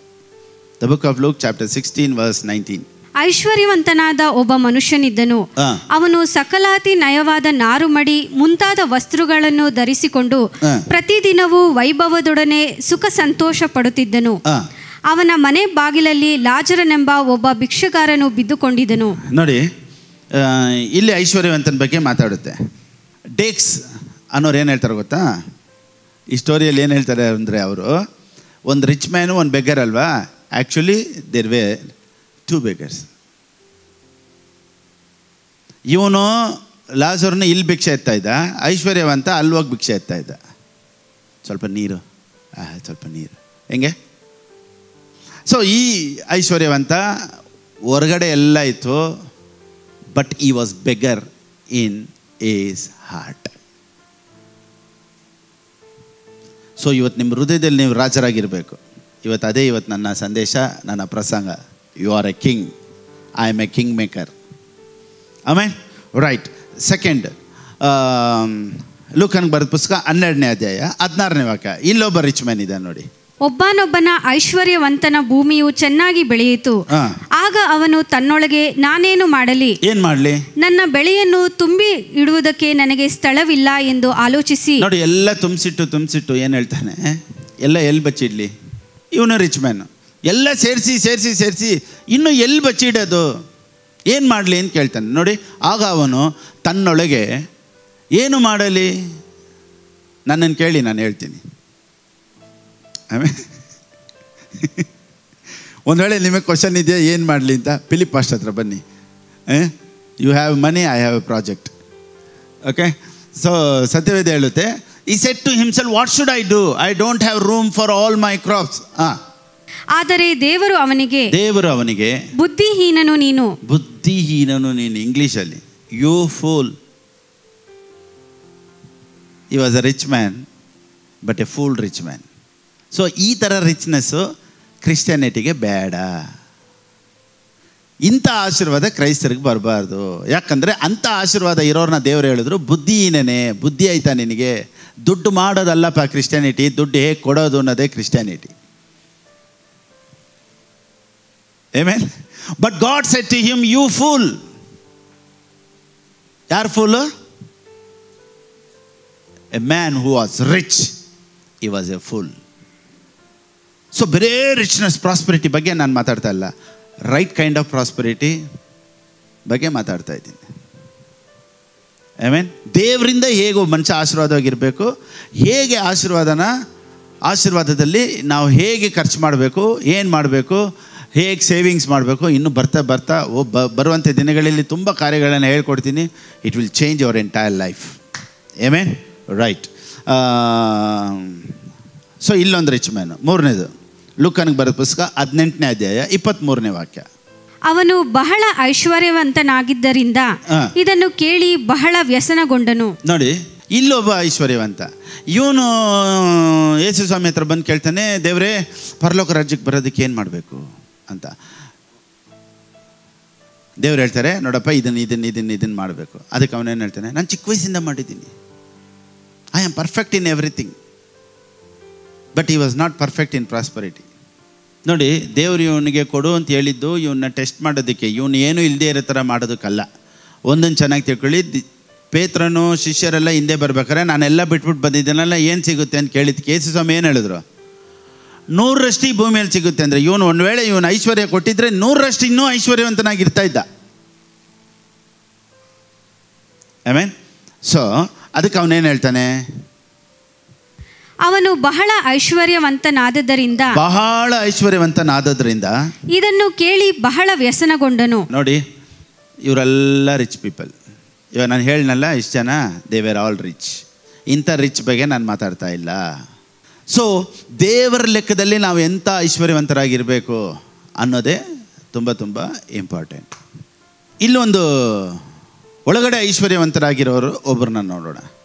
The book of Luke chapter 16 verse 19. ಐಶ್ವರ್ಯವಂತನಾದ ಒಬ್ಬ ಮನುಷ್ಯನಿದ್ದನು. ಅವನು ಸಕಲಾತಿ ನಯವಾದ ನಾರುಮಡಿ ಮುಂತಾದ ವಸ್ತ್ರಗಳನ್ನು ಧರಿಸಿಕೊಂಡು ಪ್ರತಿದಿನವೂ ವೈಭವದೊಡನೆ ಸುಖ ಸಂತೋಷ ಪಡುತ್ತಿದ್ದನು. ಅವನ ಮನೆ ಬಾಗಿಲಲ್ಲಿ ಲಾಜರನೆಂಬ ಒಬ್ಬ ಭಿಕ್ಷುಗಾರನು ಬಿದ್ದುಕೊಂಡಿದ್ದನು. ನೋಡಿ, ಇಲ್ಲಿ ಐಶ್ವರ್ಯವಂತನ ಬಗ್ಗೆ ಮಾತಾಡುತ್ತೆ. ಡೇಕ್ಸ್ ಅನ್ನೋರು ಏನು ಹೇಳ್ತಾರೆ ಗೊತ್ತಾ? ಈ ಸ್ಟೋರಿಯಲ್ಲಿ ಏನು ಹೇಳ್ತಾರೆ ಅಂದರೆ, ಅವರು ಒಂದು ರಿಚ್ ಮ್ಯಾನು ಒಂದು ಬೆಗ್ಗರ್ ಅಲ್ವಾ. Actually their way 2 beggars. ಇವನು ಲಾಜರ್ನ ಇಲ್ಲಿ ಭಿಕ್ಷೆ ಎತ್ತಾ ಇದ್ದ, ಐಶ್ವರ್ಯವಂತ ಅಲ್ಲಿ ಹೋಗಿ ಭಿಕ್ಷೆ ಎತ್ತಾ ಇದ್ದ. ಸ್ವಲ್ಪ ನೀರು ಹೆಂಗೆ? ಸೊ ಈ ಐಶ್ವರ್ಯವಂತ ಹೊರಗಡೆ ಎಲ್ಲ ಇತ್ತು, but he was beggar in is heart. So ಇವತ್ತು ನಿಮ್ಮ ಹೃದಯದಲ್ಲಿ ನೀವು ರಾಜರಾಗಿರಬೇಕು. ಇವತ್ತು ನನ್ನ ಸಂದೇಶ, ನನ್ನ ಪ್ರಸಂಗ. You are a king, I am a king maker. ಆಮೇಲೆ ರೈಟ್. ಸೆಕೆಂಡ್, ಲೂಕನಿಗೆ ಬರೆದ ಪುಸ್ತಕ 12ನೇ ಅಧ್ಯಾಯ 16ನೇ ವಾಕ್ಯ. ಇಲ್ಲೊಬ್ಬ ರಿಚ್ ಮ್ಯಾನ್ ಇದೆ ನೋಡಿ. ಒಬ್ಬನೊಬ್ಬನ ಐಶ್ವರ್ಯವಂತನ ಭೂಮಿಯು ಚೆನ್ನಾಗಿ ಬೆಳೆಯಿತು. ಆಗ ಅವನು ತನ್ನೊಳಗೆ, ನಾನೇನು ಮಾಡಲಿ, ಏನ್ ಮಾಡಲಿ, ನನ್ನ ಬೆಳೆಯನ್ನು ತುಂಬಿ ಇಡುವುದಕ್ಕೆ ನನಗೆ ಸ್ಥಳವಿಲ್ಲ ಎಂದು ಆಲೋಚಿಸಿ. ನೋಡಿ, ಎಲ್ಲ ತುಂಬಿಸಿಟ್ಟು ಏನು ಹೇಳ್ತಾನೆ, ಎಲ್ಲ ಎಲ್ಲಿ ಬಚ್ಚಿಡ್ಲಿ? ಇವನು ರಿಚ್ ಮ್ಯಾನ್. ಎಲ್ಲ ಸೇರಿಸಿ ಇನ್ನು ಎಲ್ಲಿ ಬಚ್ಚಿಡೋದು, ಏನು ಮಾಡಲಿ ಅಂತ ಕೇಳ್ತಾನೆ. ನೋಡಿ, ಆಗ ಅವನು ತನ್ನೊಳಗೆ ಏನು ಮಾಡಲಿ, ನನ್ನನ್ನು ಕೇಳಿ ನಾನು ಹೇಳ್ತೀನಿ. ಒಂದು ವೇಳೆ ನಿಮಗೆ ಕ್ವಶನ್ ಇದೆಯಾ ಏನು ಮಾಡಲಿ ಅಂತ, ಫಿಲಿಪ್ ಪಾಸ್ಟ್ ಹತ್ರ ಬನ್ನಿ. You have money, I have a project. Okay, so ಸತ್ಯವೇದ ಹೇಳುತ್ತೆ, he said to himself, what should I do, I don't have room for all my crops. ಆದರೆ ದೇವರು ಅವನಿಗೆ ಬುದ್ಧಿಹೀನನು ನೀನು. ಇಂಗ್ಲೀಷಲ್ಲಿ you fool. He was a rich man, but a fool rich man. So ಈ ಥರ ರಿಚ್ನೆಸ್ಸು ಕ್ರಿಶ್ಚಿಯಾನಿಟಿಗೆ ಬೇಡ. ಇಂಥ ಆಶೀರ್ವಾದ ಕ್ರೈಸ್ತರಿಗೆ ಬರಬಾರ್ದು. ಯಾಕಂದರೆ ಅಂಥ ಆಶೀರ್ವಾದ ಇರೋರನ್ನ ದೇವರು ಹೇಳಿದ್ರು, ಬುದ್ಧಿಹೀನನೇ, ಬುದ್ಧಿ ಆಯ್ತಾ ನಿನಗೆ? ದುಡ್ಡು ಮಾಡೋದಲ್ಲಪ್ಪ ಕ್ರಿಶ್ಚಿಯಾನಿಟಿ, ದುಡ್ಡು ಹೇಗೆ ಕೊಡೋದು ಅನ್ನೋದೇ Christianity. Amen. But God said to him, you fool. ಯಾರು pool? A man who was rich, he was a fool. So ಬರೇ ರಿಚ್ನೆಸ್, ಪ್ರಾಸ್ಪರಿಟಿ ಬಗ್ಗೆ ನಾನು ಮಾತಾಡ್ತಾ ಇಲ್ಲ, ರೈಟ್ ಕೈಂಡ್ ಆಫ್ ಪ್ರಾಸ್ಪರಿಟಿ ಬಗ್ಗೆ ಮಾತಾಡ್ತಾ ಇದ್ದೀನಿ. ಆಮೇನ್. ದೇವರಿಂದ ಹೇಗೆ ಮನುಷ್ಯ ಆಶೀರ್ವಾದವಾಗಿರಬೇಕು, ಹೇಗೆ ಆಶೀರ್ವಾದದಲ್ಲಿ ನಾವು ಹೇಗೆ ಖರ್ಚು ಮಾಡಬೇಕು, ಏನು ಮಾಡಬೇಕು, ಹೇಗೆ ಸೇವಿಂಗ್ಸ್ ಮಾಡಬೇಕು, ಇನ್ನು ಬರ್ತಾ ಬರುವಂಥ ದಿನಗಳಲ್ಲಿ ತುಂಬ ಕಾರ್ಯಗಳನ್ನು ಹೇಳ್ಕೊಡ್ತೀನಿ. It will change your entire life. Amen. Right. So ಇಲ್ಲೊಂದು ರಿಚ್ ಮ್ಯಾನು. ಮೂರನೇದು ಲೂಕನಿಗೆ ಬರೆದ ಪುಸ್ತಕ 18ನೇ ಅಧ್ಯಾಯ 23ನೇ ವಾಕ್ಯ. ಅವನು ಬಹಳ ಐಶ್ವರ್ಯವಂತನಾಗಿದ್ದರಿಂದ ಇದನ್ನು ಕೇಳಿ ಬಹಳ ವ್ಯಸನಗೊಂಡನು. ನೋಡಿ, ಇಲ್ಲೊಬ್ಬ ಐಶ್ವರ್ಯವಂತ, ಇವನು ಯೇಸು ಸ್ವಾಮಿ ಹತ್ರ ಬಂದು ಕೇಳ್ತಾನೆ, ದೇವರೇ ಪರಲೋಕ ರಾಜ್ಯಕ್ಕೆ ಬರೋದಕ್ಕೆ ಏನು ಮಾಡಬೇಕು ಅಂತ. ದೇವ್ರು ಹೇಳ್ತಾರೆ, ನೋಡಪ್ಪ ಇದನ್ನು ಮಾಡಬೇಕು. ಅದಕ್ಕೆ ಅವನೇನು ಹೇಳ್ತಾನೆ, ನಾನು ಚಿಕ್ಕ ವಯಸ್ಸಿಂದ ಮಾಡಿದ್ದೀನಿ, I am perfect in everything. But he was not perfect in prosperity. ನೋಡಿ, ದೇವರು ಇವನಿಗೆ ಕೊಡು ಅಂತ ಹೇಳಿದ್ದು ಇವನ್ನ ಟೆಸ್ಟ್ ಮಾಡೋದಕ್ಕೆ, ಇವನು ಏನೂ ಇಲ್ಲದೆ ಇರೋ ಥರ ಮಾಡೋದಕ್ಕಲ್ಲ. ಒಂದೊಂದು ಚೆನ್ನಾಗಿ ತಿಳ್ಕೊಳ್ಳಿ, ಪೇತ್ರನು ಶಿಷ್ಯರೆಲ್ಲ ಹಿಂದೆ ಬರ್ಬೇಕಾರೆ ನಾನೆಲ್ಲ ಬಿಟ್ಬಿಟ್ಟು ಬಂದಿದ್ದೇನಲ್ಲ, ಏನು ಸಿಗುತ್ತೆ ಅಂತ ಕೇಳಿದ್ದಕ್ಕೆ ಯೇಸು ಸ್ವಾಮಿ ಏನು ಹೇಳಿದ್ರು? 100ರಷ್ಟು ಈ ಭೂಮಿಯಲ್ಲಿ ಸಿಗುತ್ತೆ ಅಂದರೆ, ಇವನು ಒಂದು ವೇಳೆ ಇವನು ಐಶ್ವರ್ಯ ಕೊಟ್ಟಿದ್ರೆ 100ರಷ್ಟು ಇನ್ನೂ ಐಶ್ವರ್ಯವಂತನಾಗಿರ್ತಾ ಇದ್ದ. ಆಮೇನ್. ಸೊ ಅದಕ್ಕೆ ಅವನೇನು ಹೇಳ್ತಾನೆ, ಅವನು ಬಹಳ ಐಶ್ವರ್ಯವಂತನಾದದರಿಂದ ಇದನ್ನು ಕೇಳಿ ಬಹಳ ವ್ಯಸನಗೊಂಡನು. ನೋಡಿ, ಇವರೆಲ್ಲ ರಿಚ್ ಪೀಪಲ್. ಇವಾಗ ನಾನು ಹೇಳಿನಲ್ಲ, ಇಷ್ಟು ಜನ ದೇ ವೇರ್ ಆಲ್ ರಿಚ್. ಇಂಥ ರಿಚ್ ಬಗ್ಗೆ ನಾನು ಮಾತಾಡ್ತಾ ಇಲ್ಲ. ಸೊ ದೇವರ ಲೆಕ್ಕದಲ್ಲಿ ನಾವು ಎಂಥ ಐಶ್ವರ್ಯವಂತರಾಗಿರಬೇಕು ಅನ್ನೋದೇ ತುಂಬ ತುಂಬ ಇಂಪಾರ್ಟೆಂಟ್. ಇಲ್ಲೊಂದು ಒಳಗಡೆ ಐಶ್ವರ್ಯವಂತರಾಗಿರೋರು ಒಬ್ಬರನ್ನ ನೋಡೋಣ.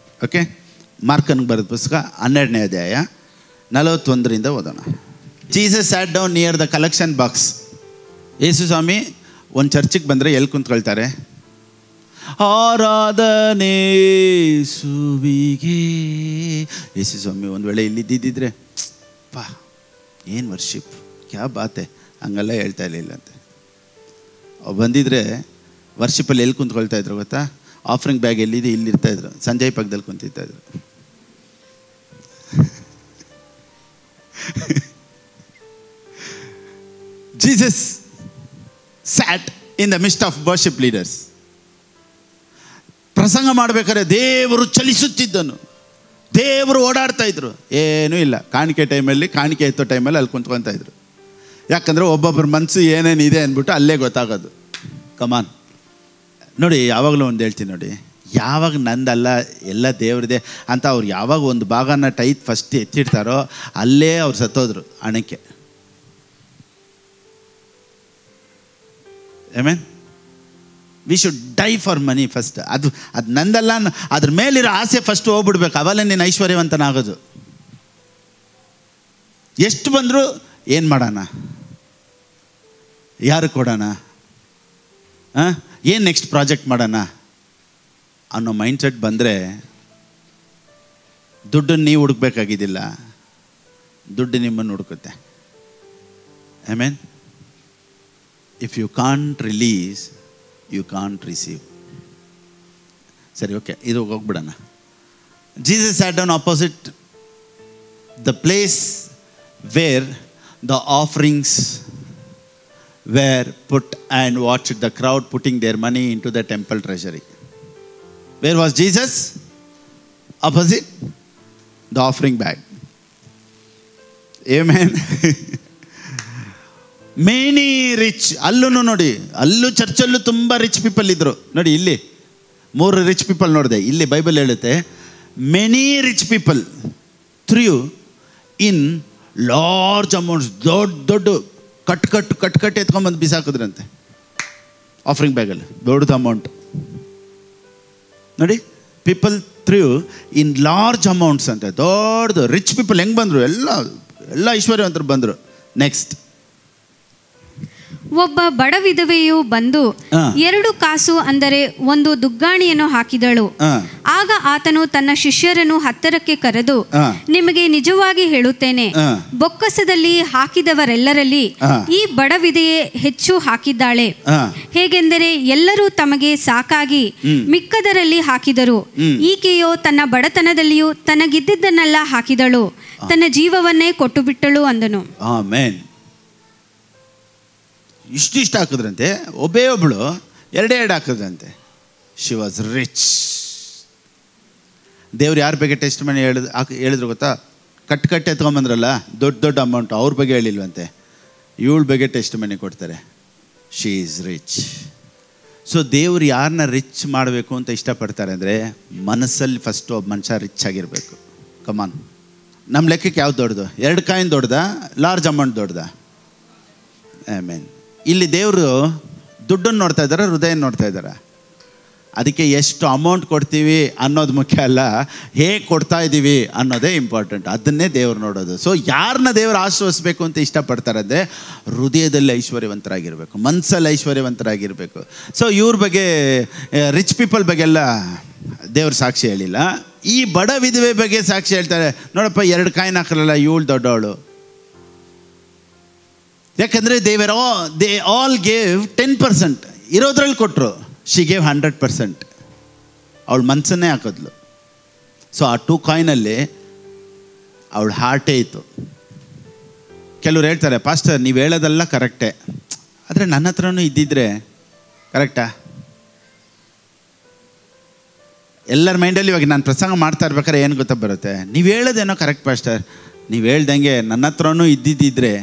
ಓಕೆ, ಮಾರ್ಕನ್ಗೆ ಬರೆದ ಪುಸ್ತಕ 12ನೇ ಅಧ್ಯಾಯ 41ರಿಂದ ಓದೋಣ. Jesus sat down near the collection box. ಯೇಸು ಸ್ವಾಮಿ ಒಂದು ಚರ್ಚಿಗೆ ಬಂದರೆ ಎಲ್ಲಿ ಕುಂತ್ಕೊಳ್ತಾರೆ? ಆರಾಧನೆ ಸುವಿಗೆ. ಯೇಸು ಸ್ವಾಮಿ ಒಂದು ವೇಳೆ ಇಲ್ಲಿದ್ದಿದ್ದರೆ ಪಾ ಏನು ವರ್ಷಿಪ್, ಕ್ಯಾ ಬಾತೆ, ಹಂಗೆಲ್ಲ ಹೇಳ್ತಾ ಇರಲಿಲ್ಲಂತೆ. ಅವ್ರು ಬಂದಿದ್ರೆ ವರ್ಷಿಪಲ್ಲಿ ಎಲ್ಲಿ ಕುಂತ್ಕೊಳ್ತಾ ಇದ್ರು ಗೊತ್ತಾ? ಆಫರಿಂಗ್ ಬ್ಯಾಗ್ ಎಲ್ಲಿದೆ ಇಲ್ಲಿರ್ತಾಯಿದ್ರು, ಸಂಜಯ್ ಪಕ್ಕದಲ್ಲಿ ಕುಂತಿರ್ತಾಯಿದ್ರು. Jesus sat in the midst of worship leaders. ಪ್ರಸಂಗ ಮಾಡಬೇಕಾದ್ರೆ ದೇವರು ಚಲಿಸುತ್ತಿದ್ದನು, ದೇವರು ಓಡಾಡ್ತಾ ಇದ್ರು. ಏನೂ ಇಲ್ಲ, ಕಾಣಿಕೆ ಟೈಮಲ್ಲಿ, ಕಾಣಿಕೆ ಎತ್ತೋ ಟೈಮಲ್ಲಿ ಅಲ್ಲಿ ಕುಂತ್ಕೊತಾ ಇದ್ರು. ಯಾಕಂದರೆ ಒಬ್ಬೊಬ್ಬರ ಮನಸ್ಸು ಏನೇನಿದೆ ಅಂದ್ಬಿಟ್ಟು ಅಲ್ಲೇ ಗೊತ್ತಾಗೋದು. ಕಮಾನ್. ನೋಡಿ, ಯಾವಾಗಲೂ ಒಂದು ಹೇಳ್ತೀನಿ ನೋಡಿ, ಯಾವಾಗ ನಂದಲ್ಲ ಎಲ್ಲ ದೇವ್ರದೇ ಅಂತ ಅವ್ರು ಯಾವಾಗ ಒಂದು ಭಾಗನ ಫಸ್ಟ್ ಎತ್ತಿಡ್ತಾರೋ ಅಲ್ಲೇ ಅವ್ರು ಸತ್ತೋದ್ರು ಹಣಕ್ಕೆ. ಆಮೇನ್. We should die for money first. ಅದು ನಂದಲ್ಲ, ಅದ್ರ ಮೇಲಿರೋ ಆಸೆ ಫಸ್ಟ್ ಹೋಗ್ಬಿಡ್ಬೇಕು, ಅವೆಲ್ಲ ನೀನು ಐಶ್ವರ್ಯವಂತನಾಗೋದು. ಎಷ್ಟು ಬಂದರೂ ಏನು ಮಾಡೋಣ, ಯಾರು ಕೊಡೋಣ, ಏನು ನೆಕ್ಸ್ಟ್ ಪ್ರಾಜೆಕ್ಟ್ ಮಾಡೋಣ ಅನ್ನೋ ಮೈಂಡ್ಸೆಟ್ ಬಂದರೆ ದುಡ್ಡನ್ನು ನೀವು ಹುಡುಕ್ಬೇಕಾಗಿದ್ದಿಲ್ಲ, ದುಡ್ಡು ನಿಮ್ಮನ್ನು ಹುಡುಕುತ್ತೆ. ಆಮೇನ್. If you can't release, you can't receive. ಸರಿ, ಓಕೆ, ಇದು ಹೋಗ್ಬಿಡೋಣ. Jesus sat down opposite the place where the offerings were put and watched the crowd putting their money into the temple treasury. Where was Jesus? Opposite the offering bag. Amen. Many rich. ಅಲ್ಲೂ ನೋಡಿ, ಅಲ್ಲೂ ಚರ್ಚಲ್ಲೂ ತುಂಬ rich people ಇದ್ರು. ನೋಡಿ, ಇಲ್ಲಿ 3 rich people ನೋಡಿದೆ. ಇಲ್ಲಿ Bible ಹೇಳುತ್ತೆ, ಮೆನಿ ರಿಚ್ ಪೀಪಲ್ ಥ್ರೂ ಇನ್ ಲಾರ್ಜ್ ಅಮೌಂಟ್ಸ್, ದೊಡ್ಡ ಕಟ್ ಎತ್ಕೊಂಬಂದು ಬಿಸಾಕಿದ್ರಂತೆ ಆಫರಿಂಗ್ ಬ್ಯಾಗಲ್ಲಿ, ದೊಡ್ಡದು ಅಮೌಂಟ್. ನೋಡಿ, ಪೀಪಲ್ ಥ್ರೂ ಇನ್ ಲಾರ್ಜ್ ಅಮೌಂಟ್ಸ್ ಅಂತ, ದೊಡ್ಡದು ರಿಚ್ ಪೀಪಲ್ ಹೆಂಗೆ ಬಂದರು, ಎಲ್ಲ ಐಶ್ವರ್ಯವಂತರು ಬಂದರು. ನೆಕ್ಸ್ಟ್, ಒಬ್ಬ ಬಡ ವಿಧವೆಯು ಬಂದು 2 ಕಾಸು ಅಂದರೆ 1 ದುಗ್ಗಾಣಿಯನ್ನು ಹಾಕಿದಳು. ಆಗ ಆತನು ತನ್ನ ಶಿಷ್ಯರನ್ನು ಹತ್ತಿರಕ್ಕೆ ಕರೆದು, ನಿಮಗೆ ನಿಜವಾಗಿ ಹೇಳುತ್ತೇನೆ, ಬೊಕ್ಕಸದಲ್ಲಿ ಹಾಕಿದವರೆಲ್ಲರಲ್ಲಿ ಈ ಬಡ ವಿಧವೆಯೇ ಹೆಚ್ಚು ಹಾಕಿದ್ದಾಳೆ. ಹೇಗೆಂದರೆ ಎಲ್ಲರೂ ತಮಗೆ ಸಾಕಾಗಿ ಮಿಕ್ಕದರಲ್ಲಿ ಹಾಕಿದರು, ಈಕೆಯೋ ತನ್ನ ಬಡತನದಲ್ಲಿಯೂ ತನಗಿದ್ದದ್ದನ್ನೆಲ್ಲ ಹಾಕಿದಳು, ತನ್ನ ಜೀವವನ್ನೇ ಕೊಟ್ಟು ಬಿಟ್ಟಳು ಅಂದನು. ಆಮೆನ್. ಇಷ್ಟ ಹಾಕಿದ್ರಂತೆ, ಒಬ್ಬಳು 2 ಹಾಕಿದ್ರಂತೆ. She was rich. ದೇವ್ರು ಯಾರ ಬಗ್ಗೆ ಟೆಸ್ಟ್ ಮನಿ ಹೇಳಿದ್ರು ಗೊತ್ತಾ? ಕಟ್ಟು ಎತ್ಕೊಂಬಂದ್ರಲ್ಲ ದೊಡ್ಡ ಅಮೌಂಟ್, ಅವ್ರ ಬಗ್ಗೆ ಹೇಳಿಲ್ವಂತೆ, ಇವಳ ಬಗ್ಗೆ ಟೆಸ್ಟ್ ಮನಿ ಕೊಡ್ತಾರೆ. She is rich. ಸೊ ದೇವ್ರು ಯಾರನ್ನ ರಿಚ್ ಮಾಡಬೇಕು ಅಂತ ಇಷ್ಟಪಡ್ತಾರೆ ಅಂದರೆ ಮನಸ್ಸಲ್ಲಿ ಫಸ್ಟು ಒಬ್ಬ ಮನುಷ್ಯ ರಿಚ್ ಆಗಿರಬೇಕು. ಕಮಾನ್, ನಮ್ಮ ಲೆಕ್ಕಕ್ಕೆ ಯಾವ್ದು ದೊಡ್ಡದು? 2 ಕಾಯಿನ್ ದೊಡ್ಡದಾ, ಲಾರ್ಜ್ ಅಮೌಂಟ್ ದೊಡ್ಡದಾ? ಆಮೇನ್. ಇಲ್ಲಿ ದೇವರು ದುಡ್ಡನ್ನು ನೋಡ್ತಾ ಇದ್ದಾರೆ, ಹೃದಯ ನೋಡ್ತಾ ಇದ್ದಾರೆ. ಅದಕ್ಕೆ ಎಷ್ಟು ಅಮೌಂಟ್ ಕೊಡ್ತೀವಿ ಅನ್ನೋದು ಮುಖ್ಯ ಅಲ್ಲ, ಹೇಗೆ ಕೊಡ್ತಾ ಇದ್ದೀವಿ ಅನ್ನೋದೇ ಇಂಪಾರ್ಟೆಂಟ್. ಅದನ್ನೇ ದೇವ್ರು ನೋಡೋದು. ಸೊ ಯಾರನ್ನ ದೇವರು ಆಶ್ರಯಿಸ್ಬೇಕು ಅಂತ ಇಷ್ಟಪಡ್ತಾರೆ ಅಂದರೆ ಹೃದಯದಲ್ಲಿ ಐಶ್ವರ್ಯವಂತರಾಗಿರಬೇಕು, ಮನಸ್ಸಲ್ಲಿ ಐಶ್ವರ್ಯವಂತರಾಗಿರಬೇಕು. ಸೊ ಇವ್ರ ಬಗ್ಗೆ, ರಿಚ್ ಪೀಪಲ್ ಬಗ್ಗೆ ಎಲ್ಲ ದೇವ್ರ ಸಾಕ್ಷಿ ಹೇಳಿಲ್ಲ. ಈ ಬಡ ವಿಧವೆ ಬಗ್ಗೆ ಸಾಕ್ಷಿ ಹೇಳ್ತಾರೆ. ನೋಡಪ್ಪ, 2 ಕಾಯಿನ್ ಹಾಕಲ್ಲ, ಇವಳು ದೊಡ್ಡವಳು. ಯಾಕಂದರೆ ದೇ ಆಲ್ ಗೇವ್ 10%, ಇರೋದ್ರಲ್ಲಿ ಕೊಟ್ಟರು. She gave 100%. ಅವಳ ಮನಸ್ಸನ್ನೇ ಹಾಕಿದ್ಲು. ಸೊ ಆ 2 ಕಾಯಿನಲ್ಲಿ ಅವಳ ಹಾರ್ಟೇ ಇತ್ತು. ಕೆಲವ್ರು ಹೇಳ್ತಾರೆ, ಪಾಸ್ಟರ್ ನೀವು ಹೇಳೋದೆಲ್ಲ ಕರೆಕ್ಟೇ, ಆದರೆ ನನ್ನ ಹತ್ರನೂ ಇದ್ದಿದ್ರೆ ಕರೆಕ್ಟಾ? ಎಲ್ಲರ ಮೈಂಡಲ್ಲಿ ಇವಾಗ ನಾನು ಪ್ರಸಂಗ ಮಾಡ್ತಾ ಇರ್ಬೇಕಾದ್ರೆ ಏನು ಗೊತ್ತಾ ಬರುತ್ತೆ, ನೀವು ಹೇಳೋದೇನೋ ಕರೆಕ್ಟ್ ಪಾಸ್ಟರ್, ನೀವು ಹೇಳ್ದಂಗೆ ನನ್ನ ಹತ್ರನೂ ಇದ್ದಿದ್ದಿದ್ರೆ.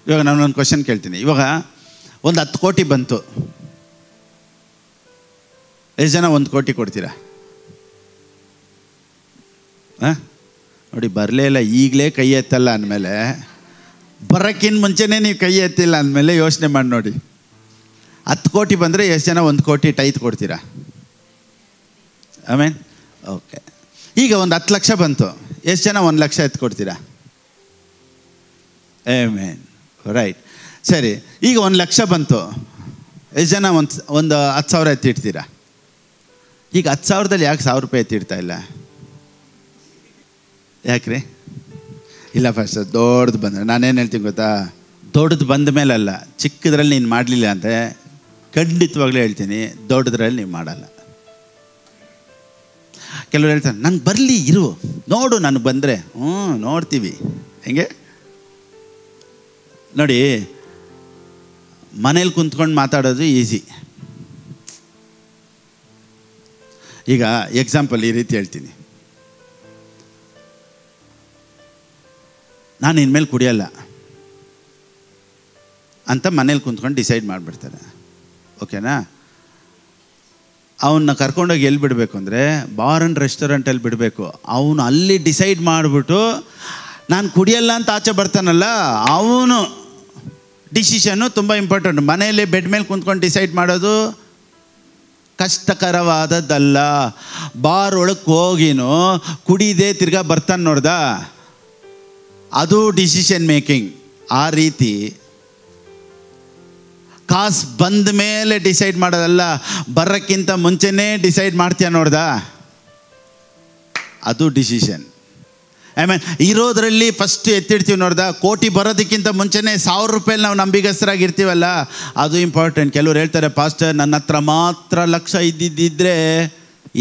ಇವಾಗ ನಾನೊಂದು ಕ್ವಶನ್ ಕೇಳ್ತೀನಿ. ಇವಾಗ ಒಂದು 10 ಕೋಟಿ ಬಂತು, ಎಷ್ಟು ಜನ 1 ಕೋಟಿ ಕೊಡ್ತೀರಾ? ನೋಡಿ, ಬರಲೇ ಇಲ್ಲ, ಈಗಲೇ ಕೈ ಎತ್ತಲ್ಲ ಅಂದಮೇಲೆ, ಬರೋಕ್ಕಿಂತ ಮುಂಚೆನೇ ನೀವು ಕೈ ಎತ್ತಿಲ್ಲ ಅಂದಮೇಲೆ ಯೋಚನೆ ಮಾಡಿ ನೋಡಿ. 10 ಕೋಟಿ ಬಂದರೆ ಎಷ್ಟು ಜನ 1 ಕೋಟಿ ಟೈತ್ ಕೊಡ್ತೀರಾ? ಆಮೇನ್. ಓಕೆ, ಈಗ ಒಂದು 10 ಲಕ್ಷ ಬಂತು, ಎಷ್ಟು ಜನ 1 ಲಕ್ಷ ಎತ್ತು ಕೊಡ್ತೀರಾ? ಆಮೇನ್. ರೈಟ್. ಸರಿ, ಈಗ 1 ಲಕ್ಷ ಬಂತು, ಎಷ್ಟು ಜನ ಒಂದು 10,000 ಎತ್ತಿಡ್ತೀರಾ? ಈಗ 10,000ದಲ್ಲಿ ಯಾಕೆ 1,000 ರೂಪಾಯಿ ಎತ್ತಿಡ್ತಾ ಇಲ್ಲ? ಯಾಕ್ರಿ? ಇಲ್ಲ ಫಸ್ಟ್ ದೊಡ್ಡದು ಬಂದರೆ ನಾನೇನು ಹೇಳ್ತೀನಿ ಗೊತ್ತಾ, ದೊಡ್ಡದು ಬಂದ ಮೇಲಲ್ಲ, ಚಿಕ್ಕದ್ರಲ್ಲಿ ನೀನು ಮಾಡಲಿಲ್ಲ ಅಂದರೆ ಖಂಡಿತವಾಗ್ಲೂ ಹೇಳ್ತೀನಿ, ದೊಡ್ಡದ್ರಲ್ಲಿ ನೀವು ಮಾಡಲ್ಲ. ಕೆಲವ್ರು ಹೇಳ್ತಾರೆ, ನಂಗೆ ಬರಲಿ, ಇರು ನೋಡು, ನನಗೆ ಬಂದರೆ. ನೋಡ್ತೀವಿ. ಹೆಂಗೆ ನೋಡಿ, ಮನೇಲಿ ಕುಂತ್ಕೊಂಡು ಮಾತಾಡೋದು ಈಸಿ. ಈಗ ಎಕ್ಸಾಂಪಲ್ ಈ ರೀತಿ ಹೇಳ್ತೀನಿ, ನಾನು ಇನ್ಮೇಲೆ ಕುಡಿಯಲ್ಲ ಅಂತ ಮನೇಲಿ ಕುಂತ್ಕೊಂಡು ಡಿಸೈಡ್ ಮಾಡಿಬಿಡ್ತಾರೆ. ಓಕೆನಾ? ಅವನ್ನ ಕರ್ಕೊಂಡೋಗಿ ಎಲ್ಲಿ ಬಿಡಬೇಕು ಅಂದರೆ ಬಾರ್ ಆ್ಯಂಡ್ ರೆಸ್ಟೋರೆಂಟಲ್ಲಿ ಬಿಡಬೇಕು. ಅವನು ಅಲ್ಲಿ ಡಿಸೈಡ್ ಮಾಡಿಬಿಟ್ಟು ನಾನು ಕುಡಿಯಲ್ಲ ಅಂತ ಆಚೆ ಬರ್ತಾನಲ್ಲ, ಅವನು ಡಿಸಿಷನ್ನು ತುಂಬ ಇಂಪಾರ್ಟೆಂಟ್. ಮನೆಯಲ್ಲಿ ಬೆಡ್ ಮೇಲೆ ಕುಂತ್ಕೊಂಡು ಡಿಸೈಡ್ ಮಾಡೋದು ಕಷ್ಟಕರವಾದದ್ದಲ್ಲ. ಬಾರ್ ಒಳಗೆ ಹೋಗಿನೂ ಕುಡಿದೇ ತಿರ್ಗಾ ಬರ್ತಾನೆ ನೋಡ್ದ, ಅದು ಡಿಸಿಷನ್ ಮೇಕಿಂಗ್. ಆ ರೀತಿ ಕಾಸು ಬಂದ ಮೇಲೆ ಡಿಸೈಡ್ ಮಾಡೋದಲ್ಲ, ಬರೋಕ್ಕಿಂತ ಮುಂಚೆನೇ ಡಿಸೈಡ್ ಮಾಡ್ತೀಯ ನೋಡ್ದ, ಅದು ಡಿಸಿಷನ್. ಇರೋದ್ರಲ್ಲಿ ಫಸ್ಟ್ ಎತ್ತಿಡ್ತೀವಿ ನೋಡ್ದ, ಕೋಟಿ ಬರೋದಕ್ಕಿಂತ ಮುಂಚೆನೇ 1,000 ರೂಪಾಯಿ ನಾವು ನಂಬಿಗಸ್ತರಾಗಿರ್ತೀವಲ್ಲ, ಅದು ಇಂಪಾರ್ಟೆಂಟ್. ಕೆಲವ್ರು ಹೇಳ್ತಾರೆ, ಪಾಸ್ಟರ್ ನನ್ನ ಹತ್ರ ಮಾತ್ರ 1 ಲಕ್ಷ ಇದ್ದಿದ್ದಿದ್ರೆ,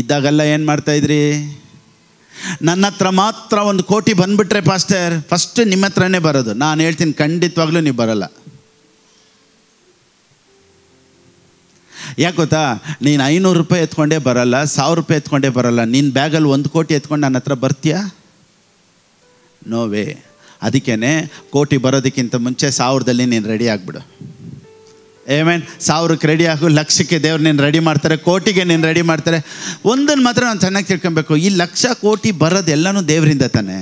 ಇದ್ದಾಗೆಲ್ಲ ಏನು ಮಾಡ್ತಾಯಿದ್ರಿ? ನನ್ನ ಹತ್ರ ಮಾತ್ರ 1 ಕೋಟಿ ಬಂದುಬಿಟ್ರೆ ಪಾಸ್ಟರ್ ಫಸ್ಟ್ ನಿಮ್ಮ ಹತ್ರನೇ ಬರೋದು. ನಾನು ಹೇಳ್ತೀನಿ, ಖಂಡಿತವಾಗ್ಲೂ ನೀವು ಬರೋಲ್ಲ. ಯಾಕೆ ಗೊತ್ತಾ? ನೀನು 500 ರೂಪಾಯಿ ಎತ್ಕೊಂಡೇ ಬರೋಲ್ಲ, 1,000 ರೂಪಾಯಿ ಎತ್ಕೊಂಡೇ ಬರೋಲ್ಲ. ನೀನು ಬ್ಯಾಗಲ್ಲಿ 1 ಕೋಟಿ ಎತ್ಕೊಂಡು ನನ್ನ ಹತ್ರ ಬರ್ತೀಯಾ? No way. ಅದಕ್ಕೇ ಕೋಟಿ ಬರೋದಕ್ಕಿಂತ ಮುಂಚೆ 1,000ದಲ್ಲಿ ನೀನು ರೆಡಿ ಆಗಿಬಿಡು. ಏಮೇನ್? 1,000ಕ್ಕೆ ರೆಡಿ ಆಗು, 1 ಲಕ್ಷಕ್ಕೆ ದೇವ್ರು ನೀನು ರೆಡಿ ಮಾಡ್ತಾರೆ, ಕೋಟಿಗೆ ನೀನು ರೆಡಿ ಮಾಡ್ತಾರೆ. ಒಂದನ್ನು ಮಾತ್ರ ನಾನು ಚೆನ್ನಾಗಿ ತಿಳ್ಕೊಬೇಕು, ಈ 1 ಲಕ್ಷ ಕೋಟಿ ಬರೋದೆಲ್ಲನೂ ದೇವರಿಂದ ತಾನೆ.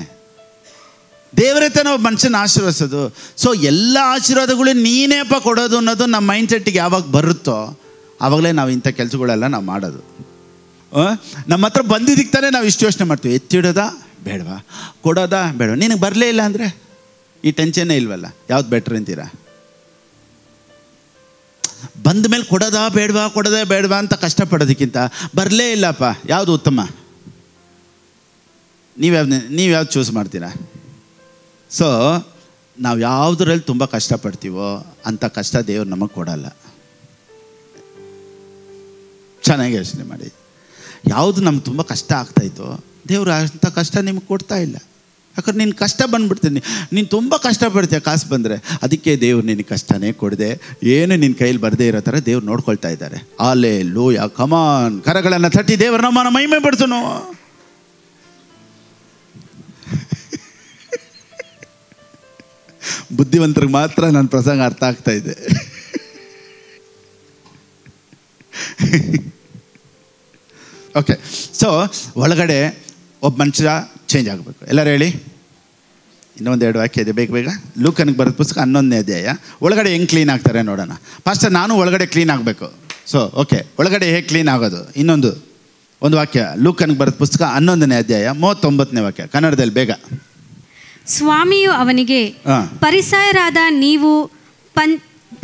ದೇವರೇ ತಾನೆ ಒಬ್ಬ ಮನುಷ್ಯನ ಆಶೀರ್ವದಿಸೋದು. ಸೊ ಎಲ್ಲ ಆಶೀರ್ವಾದಗಳು ನೀನೇಪ್ಪ ಕೊಡೋದು ಅನ್ನೋದು ನಮ್ಮ ಮೈಂಡ್ ಸೆಟ್ಟಿಗೆ ಯಾವಾಗ ಬರುತ್ತೋ ಆವಾಗಲೇ ನಾವು ಇಂಥ ಕೆಲಸಗಳೆಲ್ಲ ನಾವು ಮಾಡೋದು. ನಮ್ಮ ಹತ್ರ ಬಂದಿದ್ದಕ್ಕೆ ತಾನೇ ನಾವು ಇಷ್ಟು ಯೋಚನೆ ಮಾಡ್ತೀವಿ, ಎತ್ತಿಡೋದಾ ಬೇಡವಾ, ಕೊಡೋದಾ ಬೇಡವಾ. ನಿನಗೆ ಬರಲೇ ಇಲ್ಲ ಅಂದರೆ ಈ ಟೆನ್ಷನ್ನೇ ಇಲ್ವಲ್ಲ, ಯಾವ್ದು ಬೆಟ್ರ್ ಅಂತೀರಾ? ಬಂದ ಮೇಲೆ ಕೊಡೋದಾ ಬೇಡವಾ ಅಂತ ಕಷ್ಟಪಡೋದಕ್ಕಿಂತ ಬರಲೇ ಇಲ್ಲಪ್ಪ, ಯಾವುದು ಉತ್ತಮ? ನೀವ್ಯಾವ್ದು ಚೂಸ್ ಮಾಡ್ತೀರಾ? ಸೊ ನಾವು ಯಾವುದರಲ್ಲಿ ತುಂಬ ಕಷ್ಟಪಡ್ತೀವೋ ಅಂಥ ಕಷ್ಟ ದೇವ್ರು ನಮಗೆ ಕೊಡಲ್ಲ. ಚೆನ್ನಾಗಿ ಯೋಚನೆ ಮಾಡಿ. ಯಾವುದು ನಮ್ಗೆ ತುಂಬ ಕಷ್ಟ ಆಗ್ತಾಯಿತ್ತೋ ದೇವ್ರು ಅಂಥ ಕಷ್ಟ ನಿಮ್ಗೆ ಕೊಡ್ತಾ ಇಲ್ಲ. ಯಾಕಂದ್ರೆ ನಿನ್ನ ಕಷ್ಟ ಬಂದುಬಿಡ್ತೀನಿ, ನೀನು ತುಂಬ ಕಷ್ಟಪಡ್ತೀಯ ಕಾಸು ಬಂದರೆ, ಅದಕ್ಕೆ ದೇವ್ರು ನಿನಗೆ ಕಷ್ಟನೇ ಕೊಡದೆ, ಏನು ನಿನ್ನ ಕೈಯಲ್ಲಿ ಬರದೇ ಇರೋ ಥರ ದೇವ್ರು ನೋಡ್ಕೊಳ್ತಾ ಇದ್ದಾರೆ. ಆಲೆ ಲೂಯ ಕಮಾನ್, ಕರಗಳನ್ನು ತಟ್ಟಿ ದೇವ್ರ ನಮ್ಮನ್ನು ಮಹಿಮೆ ಪಡಿಸೋನು. ಬುದ್ಧಿವಂತರಿಗೆ ಮಾತ್ರ ನನ್ನ ಪ್ರಸಂಗ ಅರ್ಥ ಆಗ್ತಾ ಇದೆ. ಓಕೆ, ಸೊ ಒಳಗಡೆ ಒಬ್ಬ ಮನುಷ್ಯ ಚೇಂಜ್ ಆಗಬೇಕು. ಎಲ್ಲರೂ ಹೇಳಿ. ಇನ್ನೊಂದು 2 ವಾಕ್ಯ ಇದೆ, ಬೇಗ ಲೂಕನಿಗೆ ಬರೆದ ಪುಸ್ತಕ 11ನೇ ಅಧ್ಯಾಯ. ಒಳಗಡೆ ಹೆಂಗೆ ಕ್ಲೀನ್ ಆಗ್ತಾರೆ ನೋಡೋಣ. ಫಸ್ಟ್ ನಾನು ಒಳಗಡೆ ಕ್ಲೀನ್ ಆಗಬೇಕು. ಸೊ ಓಕೆ, ಒಳಗಡೆ ಹೇಗೆ ಕ್ಲೀನ್ ಆಗೋದು? ಒಂದು ವಾಕ್ಯ, ಲೂಕನಿಗೆ ಬರೆದ ಪುಸ್ತಕ 11ನೇ ಅಧ್ಯಾಯ 39ನೇ ವಾಕ್ಯ, ಕನ್ನಡದಲ್ಲಿ ಬೇಗ. ಸ್ವಾಮಿಯು ಅವನಿಗೆ, ಪರಿಸಯರಾದ ನೀವು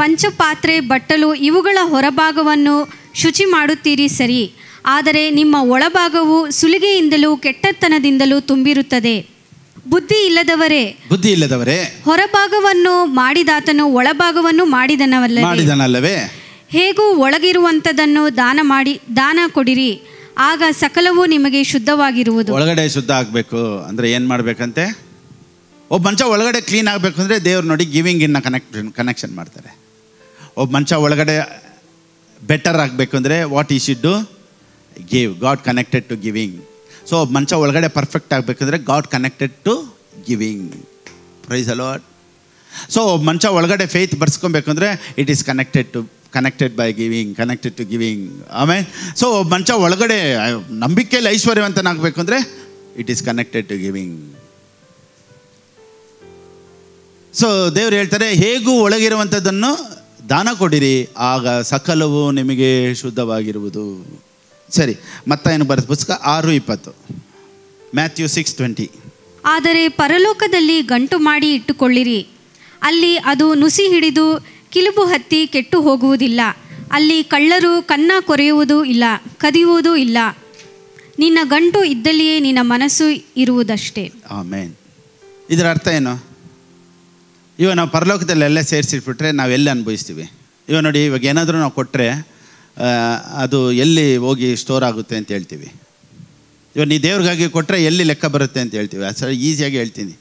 ಪಂಚಪಾತ್ರೆ, ಬಟ್ಟಲು ಇವುಗಳ ಹೊರಭಾಗವನ್ನು ಶುಚಿ ಮಾಡುತ್ತೀರಿ ಸರಿ, ಆದರೆ ನಿಮ್ಮ ಒಳಭಾಗವು ಸುಲಿಗೆಯಿಂದಲೂ ಕೆಟ್ಟತನದಿಂದಲೂ ತುಂಬಿರುತ್ತದೆ. ಬುದ್ಧಿ ಇಲ್ಲದವರೇ, ಹೊರಭಾಗವನ್ನು ಮಾಡಿದಾತನು ಒಳಭಾಗವನ್ನು ಮಾಡಿದನಲ್ಲವೇ? ಹೇಗೂ ಒಳಗಿರುವಂಥದ್ದನ್ನು ದಾನ ಕೊಡಿರಿ, ಆಗ ಸಕಲವೂ ನಿಮಗೆ ಶುದ್ಧವಾಗಿರುವುದು. ಒಳಗಡೆ ಶುದ್ಧ ಆಗಬೇಕು ಅಂದರೆ ಏನು ಮಾಡಬೇಕಂತೆ? ಒಬ್ಬ ಮನುಷ್ಯ ಒಳಗಡೆ ಕ್ಲೀನ್ ಆಗಬೇಕು ಅಂದರೆ ದೇವ್ರು ನೋಡಿ ಗಿವಿಂಗಿನ ಕನೆಕ್ಷನ್ ಮಾಡ್ತಾರೆ. ಒಬ್ಬ ಮನುಷ್ಯ ಒಳಗಡೆ ಬೆಟರ್ ಆಗಬೇಕು ಅಂದರೆ what he should do? Give. God connected to giving. So ಒಬ್ಬ ಮನುಷ್ಯ ಒಳಗಡೆ ಪರ್ಫೆಕ್ಟ್ ಆಗಬೇಕಂದ್ರೆ God connected to giving. Praise the Lord. So ಒಬ್ಬ ಮನುಷ್ಯ ಒಳಗಡೆ ಫೇತ್ ಬರ್ಸ್ಕೊಬೇಕಂದ್ರೆ it is connected by giving, connected to giving. ಆಮೇಲೆ ಸೊ ಒಬ್ಬ ಮನುಷ್ಯ ಒಳಗಡೆ ನಂಬಿಕೆಯಲ್ಲಿ ಐಶ್ವರ್ಯವಂತನಾಗಬೇಕು ಅಂದರೆ it is connected to giving. So ದೇವ್ರು ಹೇಳ್ತಾರೆ, ಹೇಗೂ ಒಳಗಿರುವಂಥದ್ದನ್ನು ದಾನ ಕೊಡಿರಿ, ಆಗ ಸಕಲವು ನಿಮಗೆ ಶುದ್ಧವಾಗಿರುವುದು. ಸರಿ, ಮತ್ತಾಯನು ಬರೆದ ಪುಸ್ತಕ 6:20, ಮ್ಯಾಥ್ಯೂ 6:20. ಆದರೆ ಪರಲೋಕದಲ್ಲಿ ಗಂಟು ಮಾಡಿ ಇಟ್ಟುಕೊಳ್ಳಿರಿ, ಅಲ್ಲಿ ಅದು ನುಸಿ ಹಿಡಿದು ಕಿಲುಬು ಹತ್ತಿ ಕೆಟ್ಟು ಹೋಗುವುದಿಲ್ಲ, ಅಲ್ಲಿ ಕಳ್ಳರು ಕನ್ನ ಕೊರೆಯುವುದೂ ಇಲ್ಲ, ಕದಿಯುವುದೂ ಇಲ್ಲ. ನಿನ್ನ ಗಂಟು ಇದ್ದಲ್ಲಿಯೇ ನಿನ್ನ ಮನಸ್ಸು ಇರುವುದಷ್ಟೇ. ಆಮೆನ್. ಇದರ ಅರ್ಥ ಏನು? ಇವಾಗ ನಾವು ಪರಲೋಕದಲ್ಲಿ ಎಲ್ಲ ಸೇರಿಸಿಟ್ಬಿಟ್ರೆ ನಾವು ಎಲ್ಲಿ ಅನುಭವಿಸ್ತೀವಿ? ಇವಾಗ ನೋಡಿ, ಇವಾಗ ಏನಾದರೂ ನಾವು ಕೊಟ್ಟರೆ ಅದು ಎಲ್ಲಿ ಹೋಗಿ ಸ್ಟೋರ್ ಆಗುತ್ತೆ ಅಂತ ಹೇಳ್ತೀವಿ. ಇವಾಗ ನೀ ದೇವ್ರಿಗಾಗಿ ಕೊಟ್ಟರೆ ಎಲ್ಲಿ ಲೆಕ್ಕ ಬರುತ್ತೆ ಅಂತ ಹೇಳ್ತೀವಿ. ಅದು ಈಸಿಯಾಗಿ ಹೇಳ್ತೀನಿ.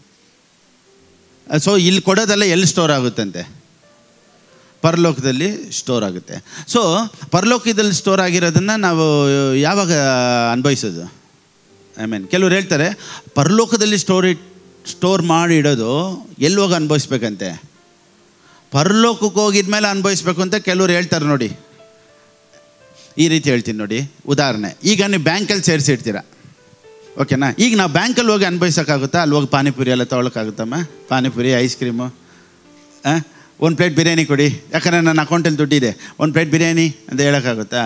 ಸೊ ಇಲ್ಲಿ ಕೊಡೋದೆಲ್ಲ ಎಲ್ಲಿ ಸ್ಟೋರ್ ಆಗುತ್ತಂತೆ? ಪರಲೋಕದಲ್ಲಿ ಸ್ಟೋರ್ ಆಗುತ್ತೆ. ಸೊ ಪರಲೋಕದಲ್ಲಿ ಸ್ಟೋರ್ ಆಗಿರೋದನ್ನು ನಾವು ಯಾವಾಗ ಅನುಭವಿಸೋದು? ಕೆಲವ್ರು ಹೇಳ್ತಾರೆ ಪರಲೋಕದಲ್ಲಿ ಸ್ಟೋರ್ ಮಾಡಿ ಇಡೋದು ಎಲ್ಲಿ ಹೋಗಿ ಅನುಭವಿಸ್ಬೇಕಂತೆ? ಪರಲೋಕಕ್ಕೆ ಹೋಗಿದ್ಮೇಲೆ ಅನುಭವಿಸ್ಬೇಕು ಅಂತ ಕೆಲವ್ರು ಹೇಳ್ತಾರೆ. ನೋಡಿ, ಈ ರೀತಿ ಹೇಳ್ತೀನಿ ನೋಡಿ. ಉದಾಹರಣೆ, ಈಗ ನೀವು ಬ್ಯಾಂಕಲ್ಲಿ ಸೇರಿಸಿಡ್ತೀರ, ಓಕೆನಾ? ಈಗ ನಾವು ಬ್ಯಾಂಕಲ್ಲಿ ಹೋಗಿ ಅನುಭವಿಸೋಕ್ಕಾಗುತ್ತಾ? ಅಲ್ಲಿ ಹೋಗಿ ಪಾನಿಪುರಿ ಎಲ್ಲ ತೊಗೊಳಕ್ಕಾಗುತ್ತಮ್ಮ? ಪಾನಿಪುರಿ, ಐಸ್ ಕ್ರೀಮು, ಒಂದು ಪ್ಲೇಟ್ ಬಿರಿಯಾನಿ ಕೊಡಿ, ಯಾಕಂದರೆ ನನ್ನ ಅಕೌಂಟಲ್ಲಿ ದುಡ್ಡಿದೆ, ಒಂದು ಪ್ಲೇಟ್ ಬಿರಿಯಾನಿ ಅಂತ ಹೇಳೋಕ್ಕಾಗುತ್ತಾ?